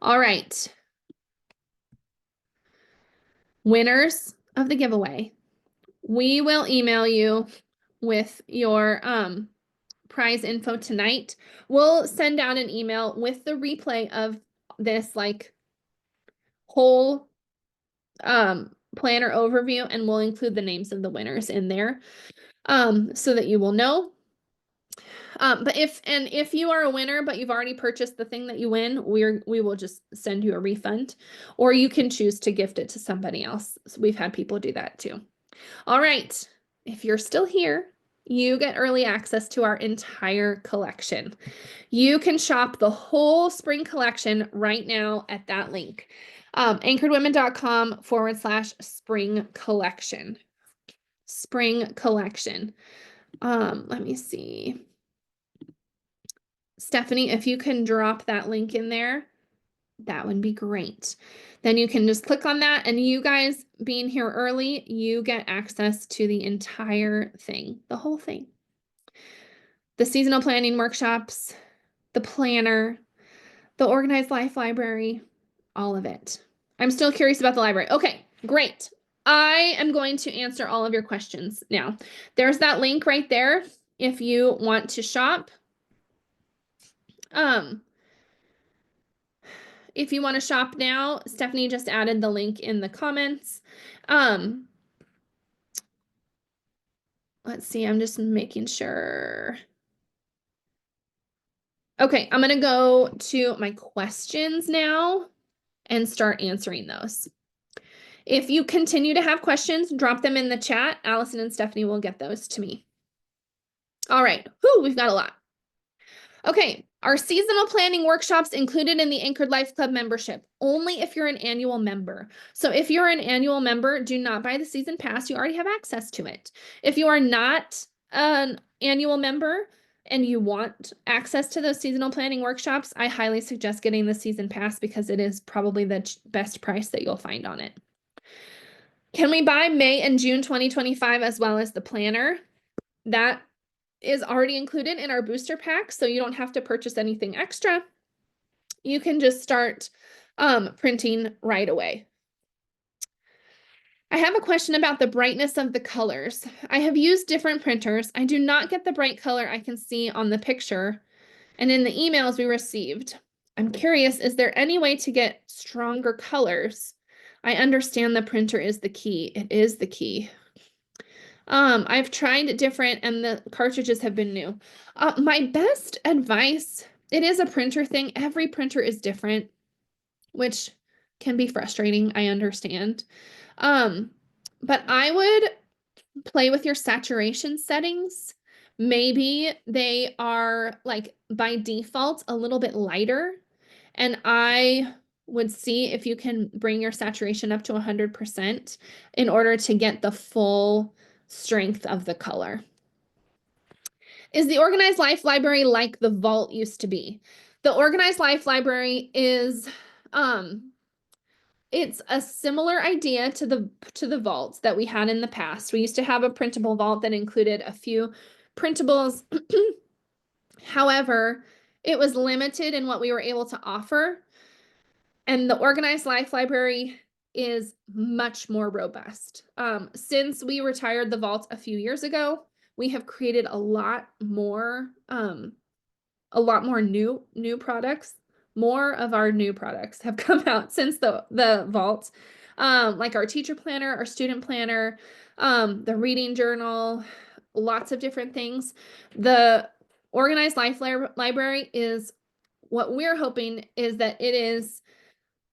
All right. Winners of the giveaway. We will email you with your prize info tonight. We'll send out an email with the replay of this like whole planner overview, and we'll include the names of the winners in there so that you will know. But if you are a winner but you've already purchased the thing that you win, we will just send you a refund, or you can choose to gift it to somebody else. So we've had people do that too. All right, if you're still here, you get early access to our entire collection. You can shop the whole spring collection right now at that link, anchoredwomen.com/spring collection. Spring collection. Let me see. Stephanie, if you can drop that link in there, that would be great. Then you can just click on that, and you guys being here early, you get access to the entire thing, the whole thing. The seasonal planning workshops, the planner, the organized life library, all of it. I'm still curious about the library. Okay, great. I am going to answer all of your questions now. There's that link right there if you want to shop. If you want to shop now, Stephanie just added the link in the comments. Let's see, I'm just making sure. Okay, I'm gonna go to my questions now and start answering those. If you continue to have questions, drop them in the chat. Allison and Stephanie will get those to me. All right, whew, we've got a lot. Okay, our seasonal planning workshops included in the Anchored Life Club membership, only if you're an annual member. So if you're an annual member, do not buy the season pass. You already have access to it. If you are not an annual member and you want access to those seasonal planning workshops, I highly suggest getting the season pass because it is probably the best price that you'll find on it. Can we buy May and June 2025 as well as the planner? That is already included in our booster pack, so you don't have to purchase anything extra. You can just start printing right away. I have a question about the brightness of the colors. I have used different printers. I do not get the bright color I can see on the picture and in the emails we received. I'm curious, is there any way to get stronger colors? I understand the printer is the key. It is the key. I've tried different and the cartridges have been new. My best advice, it is a printer thing. Every printer is different, which can be frustrating. I understand. But I would play with your saturation settings. Maybe they are like by default a little bit lighter, and I would see if you can bring your saturation up to 100% in order to get the full strength of the color. Is the Organized Life Library like the vault used to be? The Organized Life Library is it's a similar idea to the vaults that we had in the past. We used to have a printable vault that included a few printables. However, it was limited in what we were able to offer. And the Organized Life Library is much more robust. Since we retired the vault a few years ago, we have created a lot more new products. More of our new products have come out since the vault, like our teacher planner, our student planner, the reading journal, lots of different things. The Organized Life Library is what we're hoping is that it is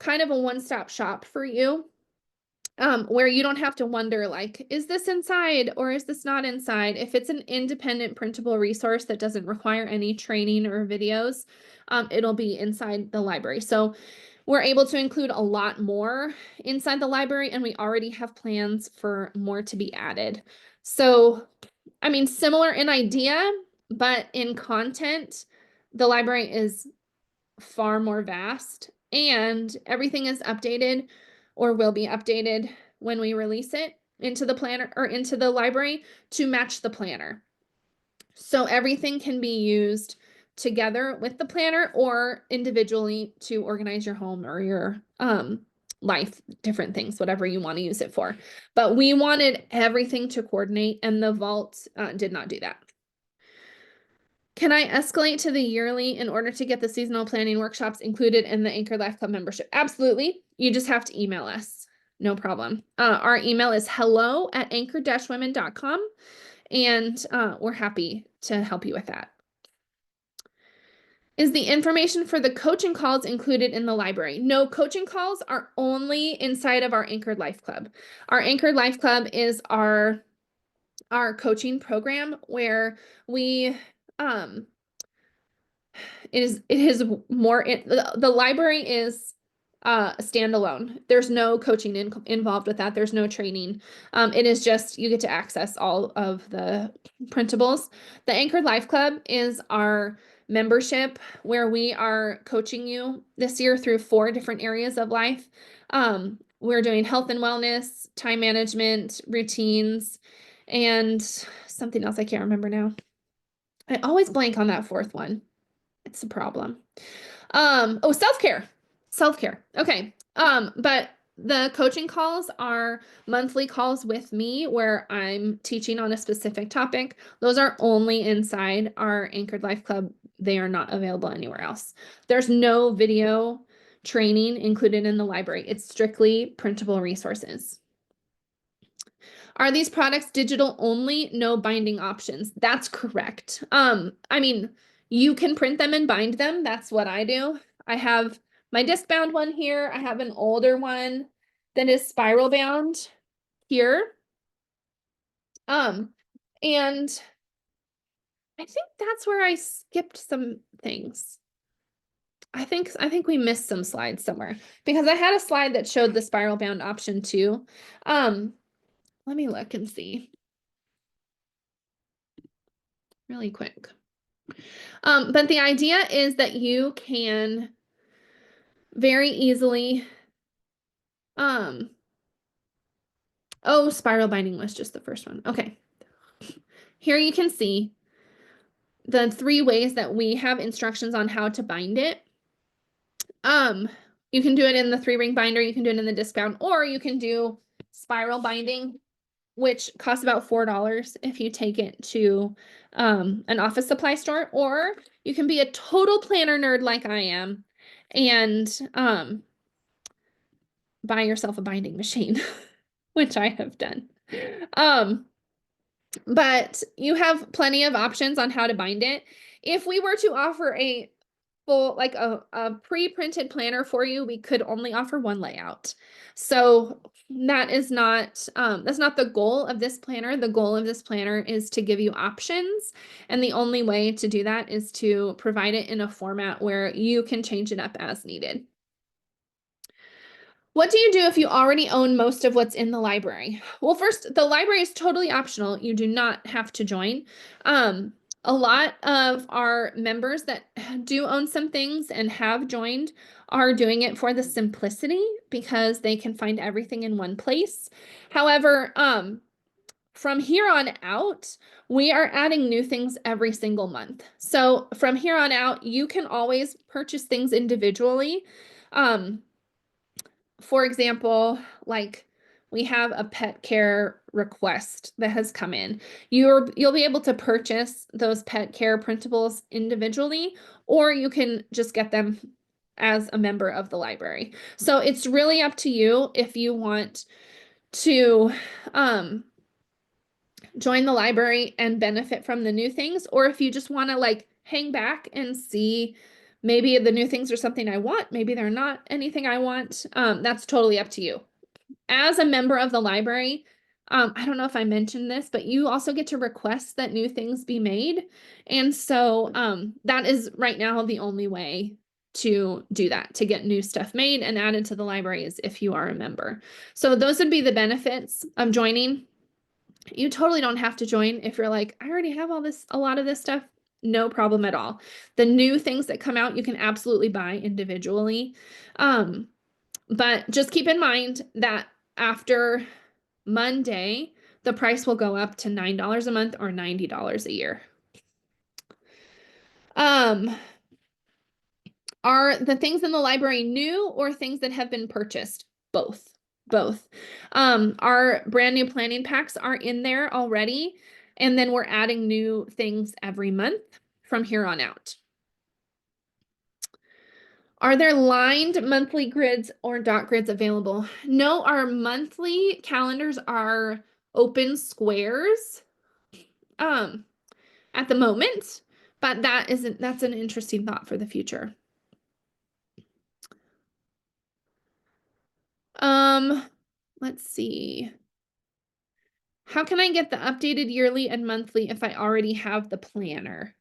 kind of a one-stop shop for you, where you don't have to wonder, like, is this inside or is this not inside? If it's an independent printable resource that doesn't require any training or videos, it'll be inside the library. So we're able to include a lot more inside the library, and we already have plans for more to be added. So, I mean, similar in idea, but in content, the library is far more vast, and everything is updated or will be updated when we release it into the planner or into the library to match the planner. So everything can be used together with the planner or individually to organize your home or your life, different things, whatever you want to use it for. But we wanted everything to coordinate, and the vault did not do that. Can I escalate to the yearly in order to get the seasonal planning workshops included in the Anchored Life Club membership? Absolutely. You just have to email us. No problem. Our email is hello@anchored-women.com, and we're happy to help you with that. Is the information for the coaching calls included in the library? No, coaching calls are only inside of our Anchored Life Club. Our Anchored Life Club is our coaching program where we it is more the library is standalone. There's no coaching involved with that. There's no training. It is just you get to access all of the printables. The Anchored Life Club is our membership where we are coaching you this year through 4 different areas of life. We're doing health and wellness, time management, routines, and something else I can't remember now. I always blank on that 4th one. It's a problem. Oh, self-care. Self-care. Okay. But the coaching calls are monthly calls with me where I'm teaching on a specific topic. Those are only inside our Anchored Life Club. They are not available anywhere else. There's no video training included in the library. It's strictly printable resources. Are these products digital only? No binding options. That's correct. I mean, you can print them and bind them. That's what I do. I have my disc bound one here. I have an older one that is spiral bound here. And I think that's where I skipped some things. I think we missed some slides somewhere because I had a slide that showed the spiral bound option too. Let me look and see really quick. But the idea is that you can very easily, oh, spiral binding was just the first one. Okay. Here you can see the 3 ways that we have instructions on how to bind it. You can do it in the 3-ring binder, you can do it in the disc bound, or you can do spiral binding, which costs about $4 if you take it to an office supply store, or you can be a total planner nerd like I am and buy yourself a binding machine, which I have done. But you have plenty of options on how to bind it. If we were to offer a full, like a pre-printed planner for you, we could only offer 1 layout. So that is not, that's not the goal of this planner. The goal of this planner is to give you options. And the only way to do that is to provide it in a format where you can change it up as needed. What do you do if you already own most of what's in the library? Well, first, the library is totally optional. You do not have to join. A lot of our members that do own some things and have joined are doing it for the simplicity because they can find everything in one place. However, from here on out, we are adding new things every single month. So from here on out, you can always purchase things individually. For example, like we have a pet care request that has come in. You'll be able to purchase those pet care printables individually, or you can just get them as a member of the library. So it's really up to you if you want to join the library and benefit from the new things, or if you just want to like hang back and see maybe the new things are something I want, maybe they're not anything I want. That's totally up to you. As a member of the library, I don't know if I mentioned this, but you also get to request that new things be made. And so that is right now the only way to do that, to get new stuff made and added to the library is if you are a member. So those would be the benefits of joining. You totally don't have to join if you're like, I already have a lot of this stuff. No problem at all. The new things that come out, you can absolutely buy individually. But just keep in mind that after Monday, the price will go up to $9 a month or $90 a year. Are the things in the library new or things that have been purchased? Both. Our brand new planning packs are in there already, and then we're adding new things every month from here on out. Are there lined monthly grids or dot grids available? No, our monthly calendars are open squares at the moment, but that's an interesting thought for the future. Let's see. How can I get the updated yearly and monthly if I already have the planner?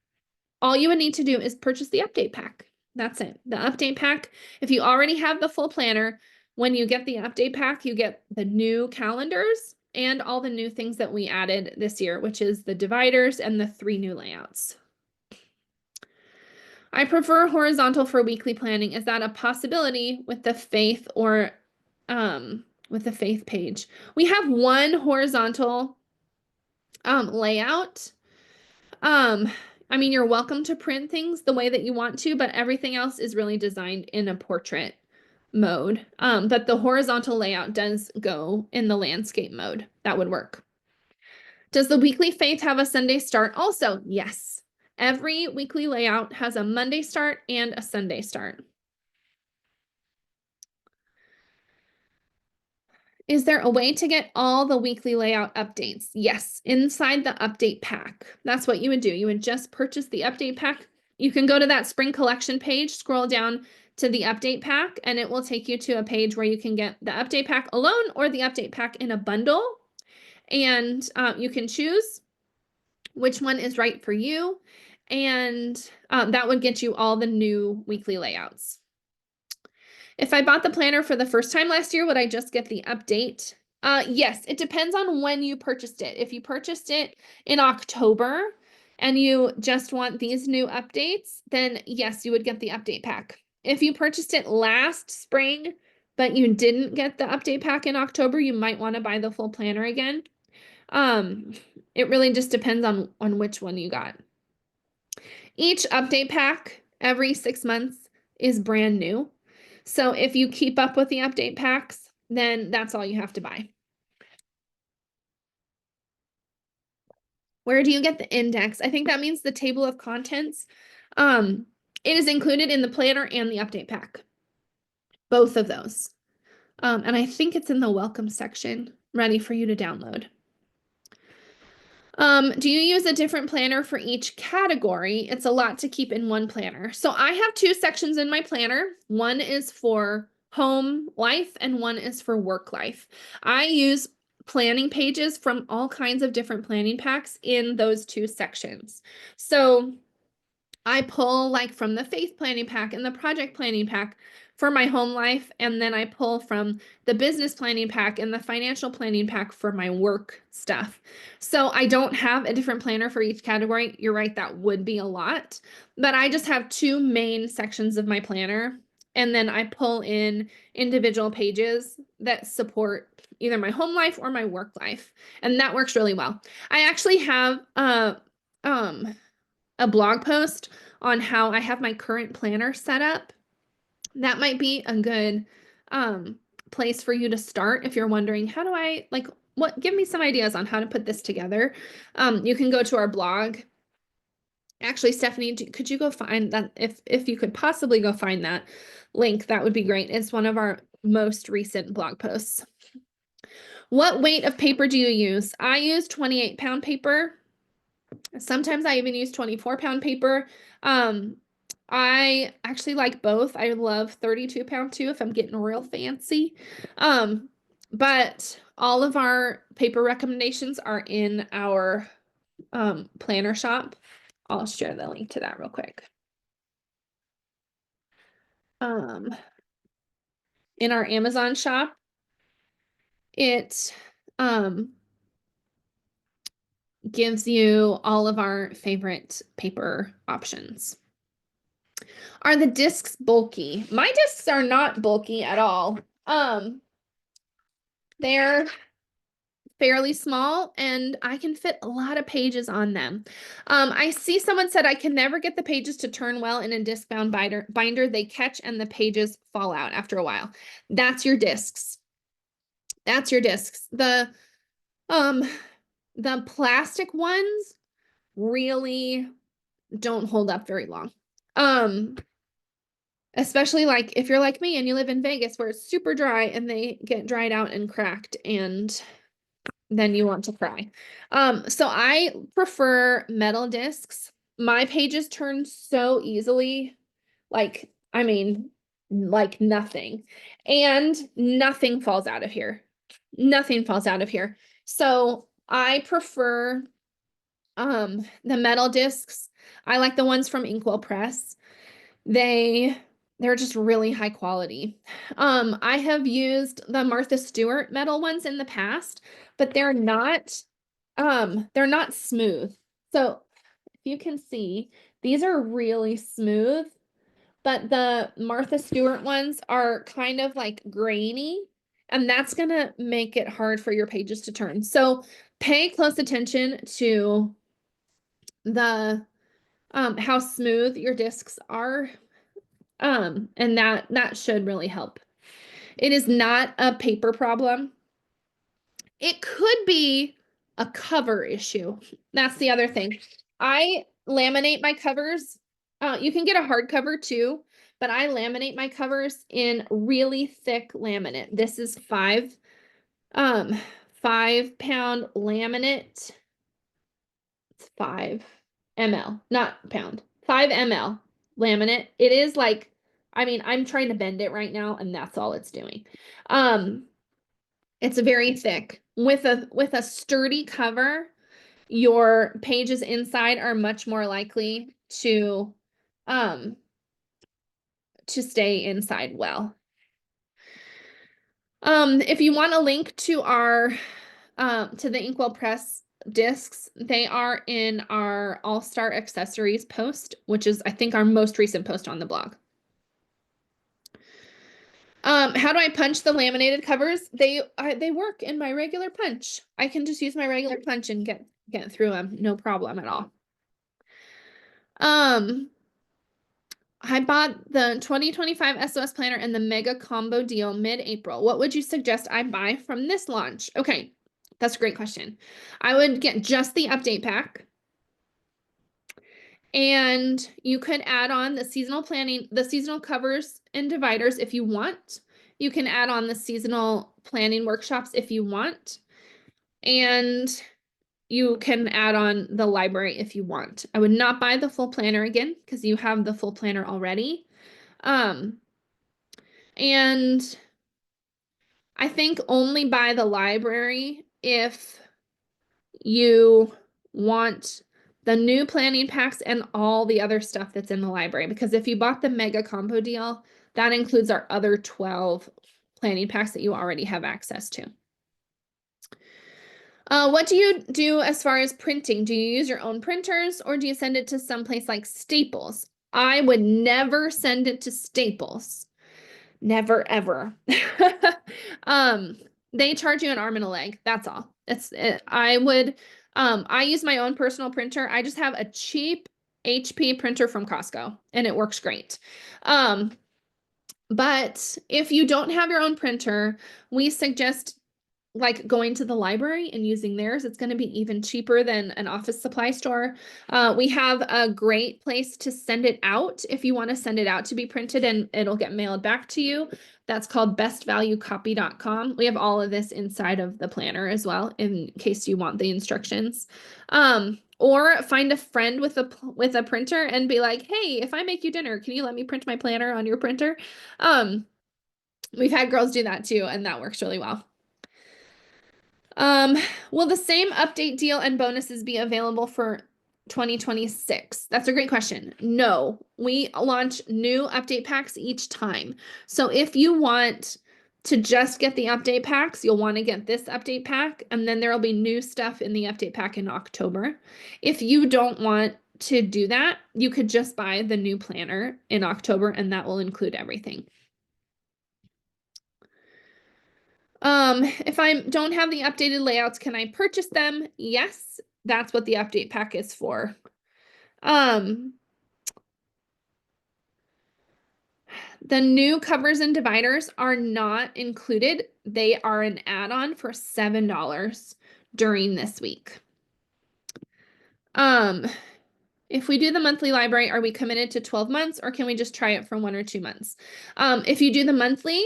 All you would need to do is purchase the update pack. That's it. The update pack, if you already have the full planner, when you get the update pack, you get the new calendars and all the new things that we added this year, which is the dividers and the 3 new layouts. I prefer horizontal for weekly planning. Is that a possibility with the faith or with the faith page? We have one horizontal layout. I mean, you're welcome to print things the way that you want to, but everything else is really designed in a portrait mode. But the horizontal layout does go in the landscape mode. That would work. Does the weekly faith have a Sunday start? Also, yes. Every weekly layout has a Monday start and a Sunday start. Is there a way to get all the weekly layout updates? Yes, inside the update pack. That's what you would do. You would just purchase the update pack. You can go to that spring collection page, scroll down to the update pack, and it will take you to a page where you can get the update pack alone or the update pack in a bundle. And you can choose which one is right for you. And that would get you all the new weekly layouts. If I bought the planner for the first time last year, would I just get the update? Yes, it depends on when you purchased it. If you purchased it in October and you just want these new updates, then yes, you would get the update pack. If you purchased it last spring, but you didn't get the update pack in October, you might want to buy the full planner again. It really just depends on which one you got. Each update pack every 6 months is brand new. So if you keep up with the update packs, then that's all you have to buy. Where do you get the index? I think that means the table of contents. It is included in the planner and the update pack. Both of those. And I think it's in the welcome section, ready for you to download. Do you use a different planner for each category? It's a lot to keep in one planner. So I have 2 sections in my planner. One is for home life and one is for work life. I use planning pages from all kinds of different planning packs in those 2 sections. So I pull like from the faith planning pack and the project planning pack for my home life, and then I pull from the business planning pack and the financial planning pack for my work stuff. So I don't have a different planner for each category. You're right, that would be a lot, but I just have 2 main sections of my planner, and then I pull in individual pages that support either my home life or my work life, and that works really well. I actually have a blog post on how I have my current planner set up. That might be a good place for you to start if you're wondering, how do I, like, give me some ideas on how to put this together. You can go to our blog. Actually, Stephanie, could you go find that? If you could possibly go find that link, that would be great. It's one of our most recent blog posts. What weight of paper do you use? I use 28-pound paper. Sometimes I even use 24-pound paper. I actually like both. I love 32-pound too if I'm getting real fancy. But all of our paper recommendations are in our planner shop. I'll share the link to that real quick. In our Amazon shop, it gives you all of our favorite paper options. Are the discs bulky? My discs are not bulky at all. They're fairly small and I can fit a lot of pages on them. I see someone said I can never get the pages to turn well in a disc bound binder. They catch and the pages fall out after a while. That's your discs. That's your discs. The plastic ones really don't hold up very long. Especially like if you're like me and you live in Vegas where it's super dry and they get dried out and cracked and then you want to cry. So I prefer metal discs. My pages turn so easily, like, I mean, like nothing. And nothing falls out of here. Nothing falls out of here. So I prefer the metal discs. I like the ones from Inkwell Press. They're just really high quality. I have used the Martha Stewart metal ones in the past, but they're not smooth. So if you can see, These are really smooth, but the Martha Stewart ones are kind of like grainy, and that's gonna make it hard for your pages to turn. So pay close attention to the how smooth your discs are. And that should really help. It is not a paper problem. It could be a cover issue. That's the other thing. I laminate my covers. You can get a hardcover too, but I laminate my covers in really thick laminate. This is 5-pound laminate. It's 5 ml, not pound. 5 ml laminate. It is like, I mean, I'm trying to bend it right now, and that's all it's doing. It's very thick. With a sturdy cover, your pages inside are much more likely to stay inside well. If you want a link to our to the Inkwell Press discs, they are in our All-Star Accessories post, which is, I think, our most recent post on the blog. How do I punch the laminated covers? They work in my regular punch. I can just use my regular punch and get through them, no problem at all. I bought the 2025 S.O.S planner and the mega combo deal mid-April. What would you suggest I buy from this launch? Okay, that's a great question. I would get just the update pack. And you could add on the seasonal planning, the seasonal covers and dividers if you want. You can add on the seasonal planning workshops if you want. And you can add on the library if you want. I would not buy the full planner again because you have the full planner already. And I think only buy the library if you want the new planning packs and all the other stuff that's in the library. Because if you bought the mega combo deal, that includes our other 12 planning packs that you already have access to. What do you do as far as printing? Do you use your own printers or do you send it to someplace like Staples? I would never send it to Staples. Never, ever. They charge you an arm and a leg. That's all. I would, I use my own personal printer. I just have a cheap HP printer from Costco and it works great. But if you don't have your own printer, we suggest like going to the library and using theirs. It's going to be even cheaper than an office supply store. We have a great place to send it out if you want to send it out to be printed and it'll get mailed back to you. That's called bestvaluecopy.com. We have all of this inside of the planner as well in case you want the instructions. Or find a friend with a printer and be like, hey, if I make you dinner, can you let me print my planner on your printer? We've had girls do that too, and that works really well. Will the same update deal and bonuses be available for 2026? That's a great question. No, we launch new update packs each time. So if you want to just get the update packs, you'll want to get this update pack, and then there'll be new stuff in the update pack in October. If you don't want to do that, you could just buy the new planner in October, and that will include everything. If I don't have the updated layouts, can I purchase them? Yes, that's what the update pack is for. The new covers and dividers are not included. They are an add-on for $7 during this week. If we do the monthly library, are we committed to 12 months or can we just try it for 1 or 2 months? If you do the monthly,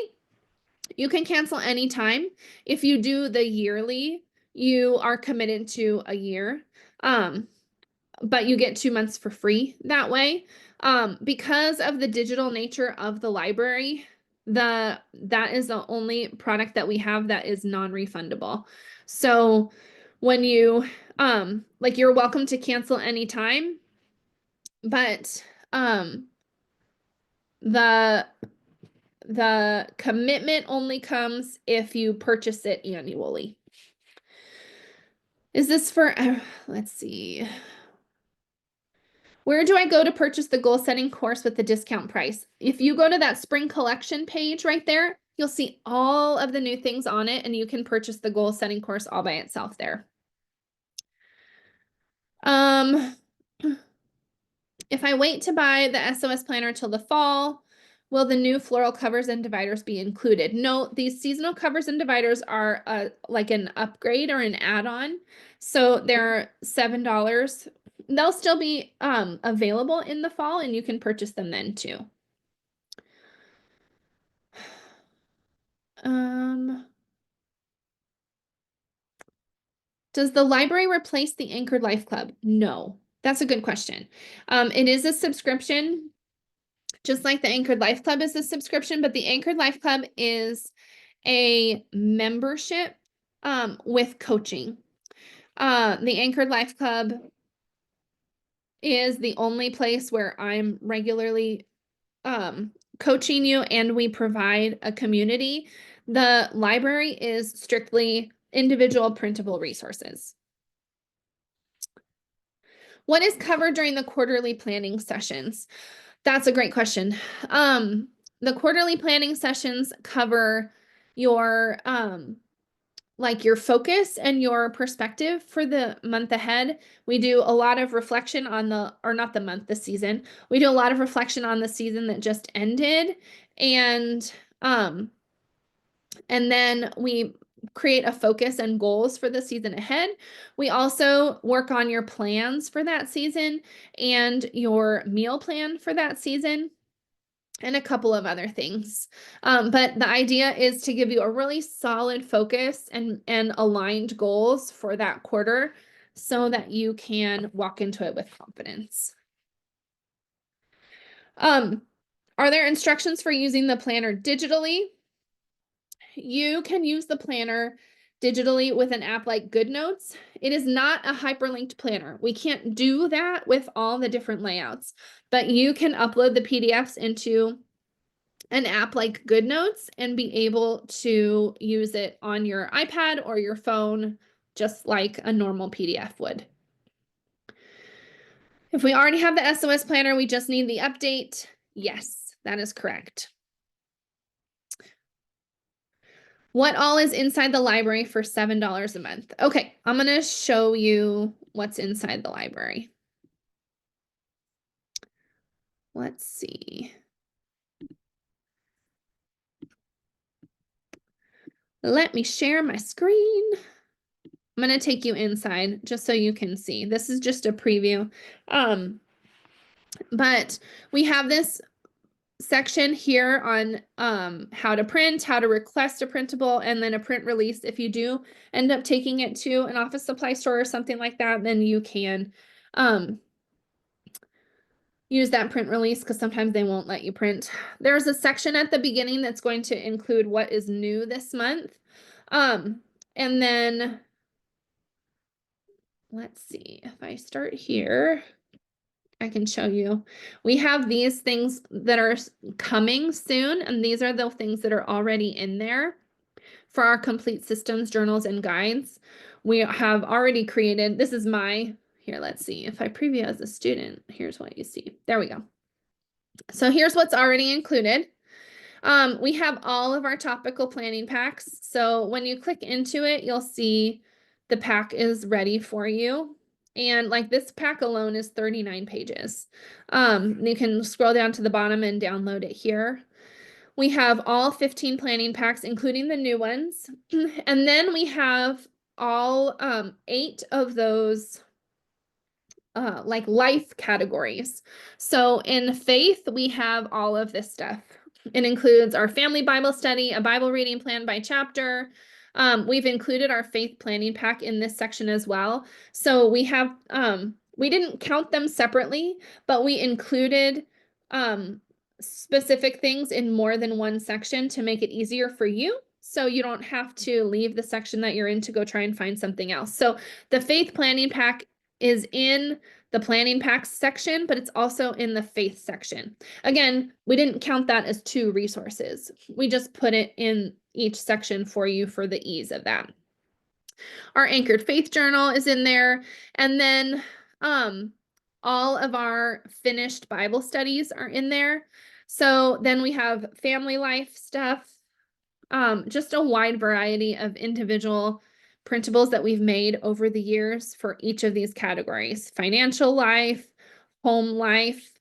you can cancel anytime. If you do the yearly, you are committed to a year. But you get 2 months for free that way. Because of the digital nature of the library, that is the only product that we have that is non-refundable. So when you like, you're welcome to cancel anytime, but the commitment only comes if you purchase it annually. Is this for let's see. Where do I go to purchase the goal setting course with the discount price? If you go to that spring collection page right there, you'll see all of the new things on it, and you can purchase the goal setting course all by itself there. If I wait to buy the S.O.S planner till the fall, will the new floral covers and dividers be included? No, these seasonal covers and dividers are like an upgrade or an add-on. So they're $7. They'll still be available in the fall, and you can purchase them then too. Does the library replace the Anchored Life Club? No. That's a good question. It is a subscription, just like the Anchored Life Club is a subscription, but the Anchored Life Club is a membership with coaching. The Anchored Life Club is the only place where I'm regularly coaching you, and we provide a community. The library is strictly individual printable resources. What is covered during the quarterly planning sessions? That's a great question. The quarterly planning sessions cover your like your focus and your perspective for the month ahead. We do a lot of reflection on not the month, the season. We do a lot of reflection on the season that just ended, and then we create a focus and goals for the season ahead. We also work on your plans for that season and your meal plan for that season, and a couple of other things. But the idea is to give you a really solid focus and aligned goals for that quarter so that you can walk into it with confidence. Are there instructions for using the planner digitally? You can use the planner digitally with an app like GoodNotes. It is not a hyperlinked planner. We can't do that with all the different layouts, but you can upload the PDFs into an app like GoodNotes and be able to use it on your iPad or your phone, just like a normal PDF would. If we already have the S.O.S planner, we just need the update. Yes, that is correct. What all is inside the library for $7 a month? Okay, I'm going to show you what's inside the library. Let's see. Let me share my screen. I'm going to take you inside just so you can see. This is just a preview. But we have this section here on how to print, how to request a printable, and then a print release. If you do end up taking it to an office supply store or something like that, then you can use that print release, because sometimes they won't let you print. There's a section at the beginning that's going to include what is new this month. And then let's see, if I start here, I can show you. We have these things that are coming soon, and these are the things that are already in there for our complete systems, journals, and guides. We have already created, this is here, let's see. If I preview as a student, here's what you see. There we go. So here's what's already included. We have all of our topical planning packs. So when you click into it, you'll see the pack is ready for you. And like this pack alone is 39 pages. You can scroll down to the bottom and download it here. We have all 15 planning packs, including the new ones. And then we have all 8 of those like life categories. So in faith, we have all of this stuff. It includes our family Bible study, a Bible reading plan by chapter. We've included our faith planning pack in this section as well. So we have, we didn't count them separately, but we included specific things in more than one section to make it easier for you. So you don't have to leave the section that you're in to go try and find something else. So the faith planning pack is in the planning packs section, but it's also in the faith section. Again, we didn't count that as 2 resources. We just put it in each section for you for the ease of that. Our Anchored Faith Journal is in there. And then all of our finished Bible studies are in there. So then we have family life stuff, just a wide variety of individual printables that we've made over the years for each of these categories: financial life, home life,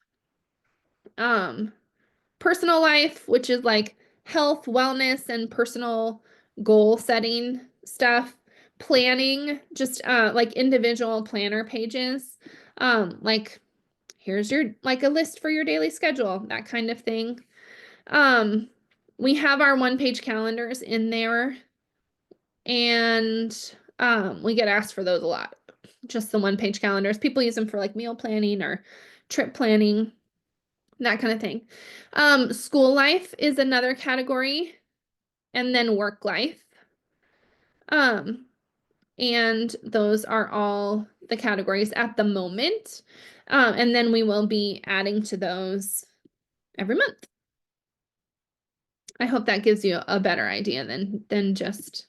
personal life, which is like health, wellness, and personal goal setting stuff, planning, just like individual planner pages, like here's your like a list for your daily schedule, that kind of thing. We have our one-page calendars in there, and we get asked for those a lot. Just the one-page calendars. People use them for like meal planning or trip planning, that kind of thing. School life is another category, and then work life. And those are all the categories at the moment. And then we will be adding to those every month. I hope that gives you a better idea than just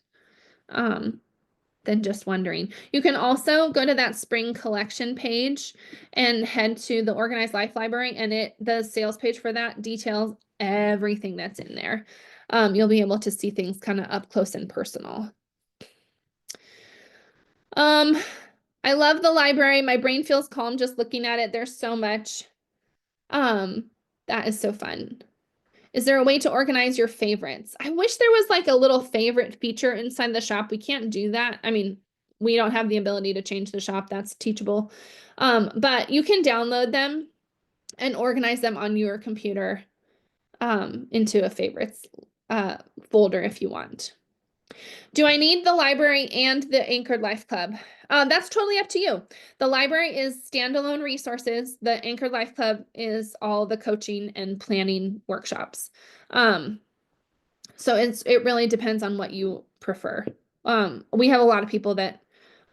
wondering. You can also go to that spring collection page and head to the Organized Life Library, and the sales page for that details everything that's in there. You'll be able to see things kind of up close and personal. I love the library. My brain feels calm just looking at it. There's so much. That is so fun. Is there a way to organize your favorites? I wish there was like a little favorite feature inside the shop. We can't do that. I mean, we don't have the ability to change the shop. That's teachable. But you can download them and organize them on your computer into a favorites folder if you want. Do I need the library and the Anchored Life Club? That's totally up to you. The library is standalone resources. The Anchored Life Club is all the coaching and planning workshops. So it really depends on what you prefer. We have a lot of people that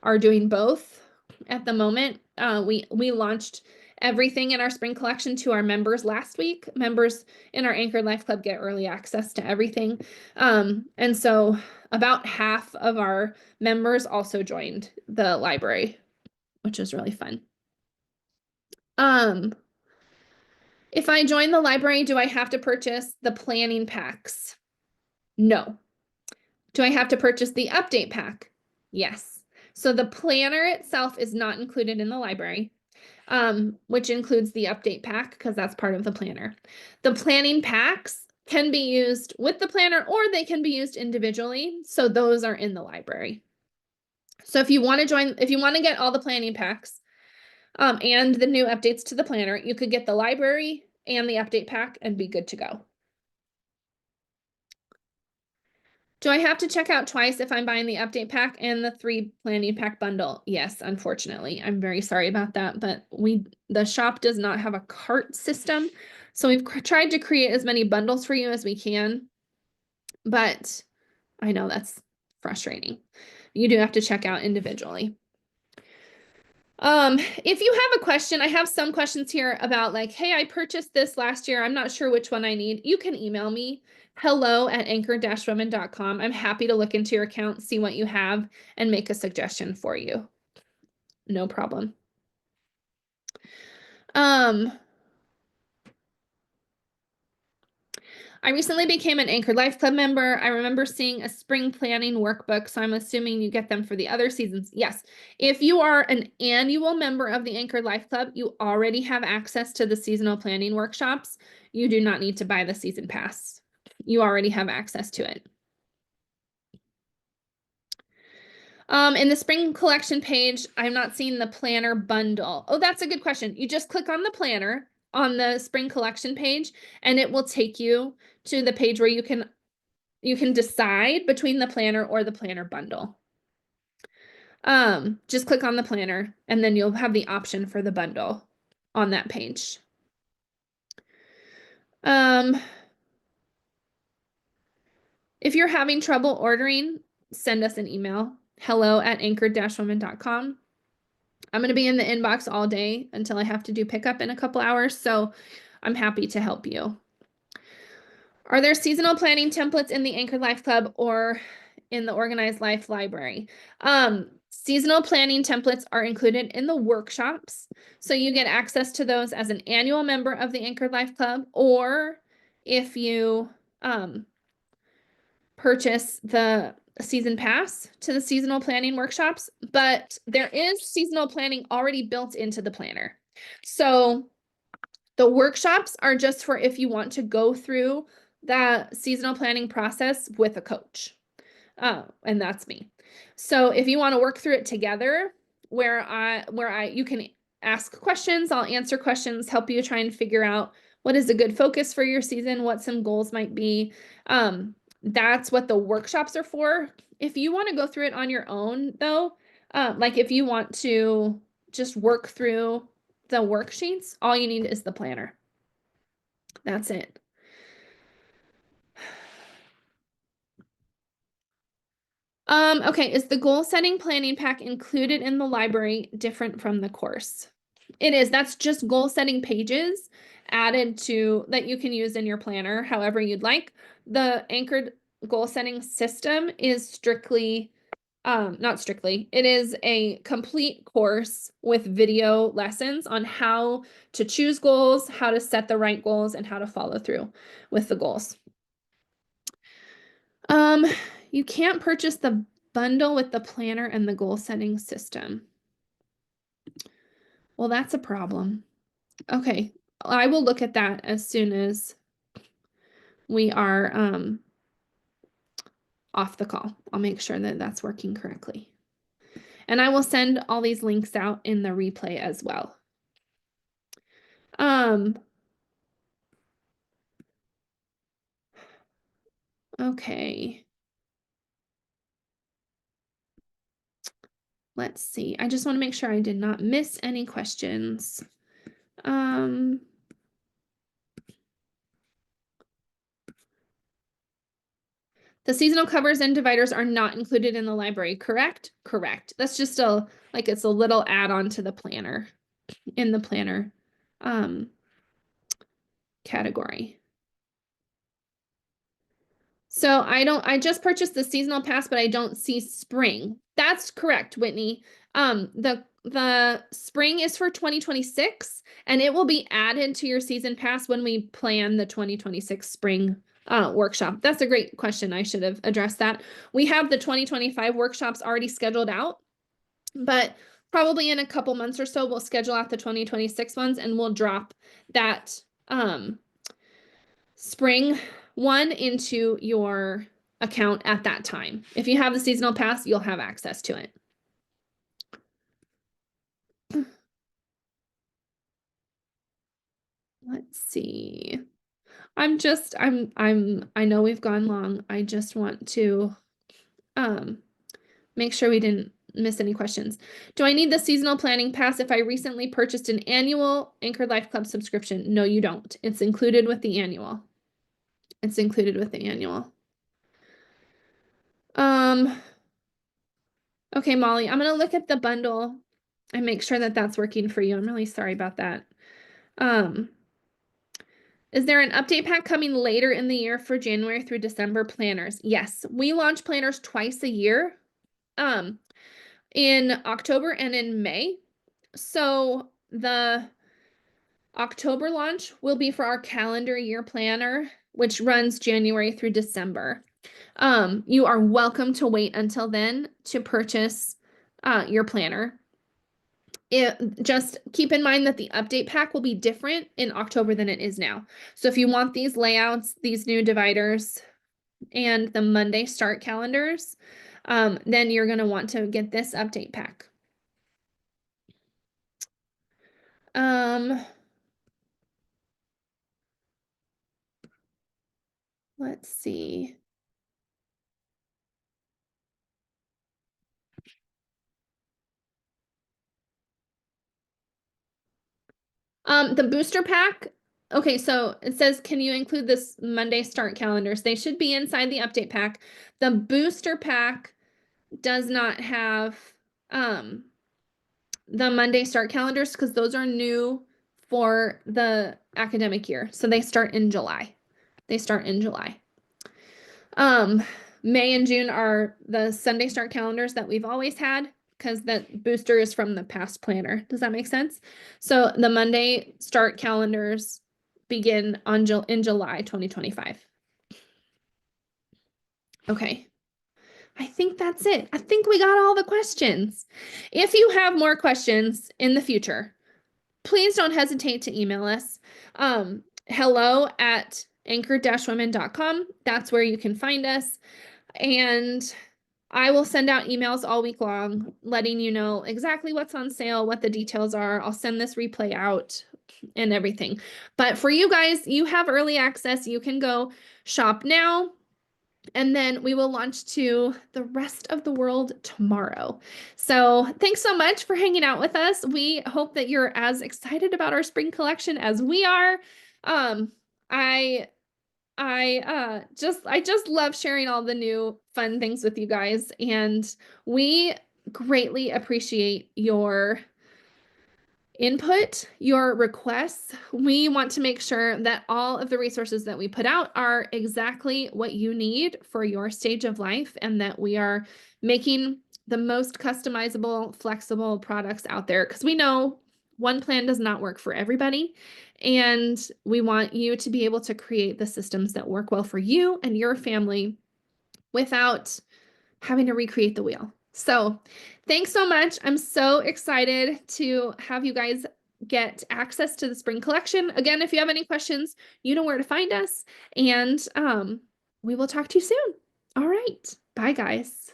are doing both at the moment. We launched everything in our spring collection to our members last week. Members in our Anchored Life Club get early access to everything. And so about half of our members also joined the library, which is really fun. If I join the library, do I have to purchase the planning packs? No. Do I have to purchase the update pack? Yes. So the planner itself is not included in the library, which includes the update pack because that's part of the planner. The planning packs can be used with the planner or they can be used individually. So those are in the library. So if you want to get all the planning packs and the new updates to the planner, you could get the library and the update pack and be good to go. Do I have to check out twice if I'm buying the update pack and the 3 planning pack bundle? Yes, unfortunately. I'm very sorry about that, but the shop does not have a cart system. So we've tried to create as many bundles for you as we can, but I know that's frustrating. You do have to check out individually. If you have a question, I have some questions here about like, hey, I purchased this last year. I'm not sure which one I need. You can email me, hello@anchor-women.com. I'm happy to look into your account, see what you have, and make a suggestion for you. No problem. I recently became an Anchored Life Club member. I remember seeing a spring planning workbook, so I'm assuming you get them for the other seasons. Yes. If you are an annual member of the Anchored Life Club, you already have access to the seasonal planning workshops. You do not need to buy the season pass. You already have access to it. In the spring collection page, I'm not seeing the planner bundle. Oh, that's a good question. You just click on the planner on the spring collection page, and it will take you to the page where you can decide between the planner or the planner bundle. Just click on the planner, and then you'll have the option for the bundle on that page. If you're having trouble ordering, send us an email, hello@anchored-women.com. I'm going to be in the inbox all day until I have to do pickup in a couple hours, so I'm happy to help you. Are there seasonal planning templates in the Anchored Life Club or in the Organized Life Library? Seasonal planning templates are included in the workshops. So you get access to those as an annual member of the Anchored Life Club, or if you purchase the season pass to the seasonal planning workshops. But there is seasonal planning already built into the planner. So the workshops are just for if you want to go through the seasonal planning process with a coach. And that's me. So if you want to work through it together, you can ask questions, I'll answer questions, help you try and figure out what is a good focus for your season, what some goals might be. That's what the workshops are for. If you want to go through it on your own, though, like if you want to just work through the worksheets, all you need is the planner. That's it. Okay, is the goal setting planning pack included in the library different from the course? It is. That's just goal setting pages added to that you can use in your planner however you'd like. The anchored goal setting system is strictly not strictly. It is a complete course with video lessons on how to choose goals, how to set the right goals, and how to follow through with the goals. You can't purchase the bundle with the planner and the goal setting system. Well, that's a problem. Okay, I will look at that as soon as we are off the call. I'll make sure that that's working correctly. And I will send all these links out in the replay as well. Okay. Let's see. I just want to make sure I did not miss any questions. The seasonal covers and dividers are not included in the library, correct? Correct. That's just it's a little add-on to the planner, in the planner category. So I just purchased the seasonal pass, but I don't see spring. That's correct, Whitney. The spring is for 2026, and it will be added to your season pass when we plan the 2026 spring workshop. That's a great question. I should have addressed that. We have the 2025 workshops already scheduled out, but probably in a couple months or so, we'll schedule out the 2026 ones, and we'll drop that spring one into your account at that time. If you have the seasonal pass, you'll have access to it. Let's see. I know we've gone long. I just want to make sure we didn't miss any questions. Do I need the seasonal planning pass if I recently purchased an annual Anchored Life Club subscription? No, you don't. It's included with the annual. It's included with the annual. Okay, Molly, I'm going to look at the bundle and make sure that that's working for you. I'm really sorry about that. Is there an update pack coming later in the year for January through December planners? Yes, we launch planners twice a year, in October and in May. So the October launch will be for our calendar year planner, which runs January through December. You are welcome to wait until then to purchase your planner. Just keep in mind that the update pack will be different in October than it is now. So if you want these layouts, these new dividers, and the Monday start calendars, then you're going to want to get this update pack. Let's see. The booster pack. Okay, so it says, can you include this Monday start calendars? They should be inside the update pack. The booster pack does not have the Monday start calendars because those are new for the academic year. So they start in July. May and June are the Sunday start calendars that we've always had. because that booster is from the past planner. Does that make sense? So the Monday start calendars begin on in July 2025. Okay. I think that's it. I think we got all the questions. If you have more questions in the future, please don't hesitate to email us. hello@anchor-women.com. That's where you can find us. And I will send out emails all week long, letting you know exactly what's on sale, what the details are. I'll send this replay out and everything. But for you guys, you have early access. You can go shop now. And then we will launch to the rest of the world tomorrow. So thanks so much for hanging out with us. We hope that you're as excited about our spring collection as we are. I just love sharing all the new fun things with you guys, and we greatly appreciate your input, your requests. We want to make sure that all of the resources that we put out are exactly what you need for your stage of life, and that we are making the most customizable, flexible products out there, because we know one plan does not work for everybody. And we want you to be able to create the systems that work well for you and your family without having to recreate the wheel. So thanks so much. I'm so excited to have you guys get access to the spring collection. Again, if you have any questions, you know where to find us, and we will talk to you soon. All right. Bye, guys.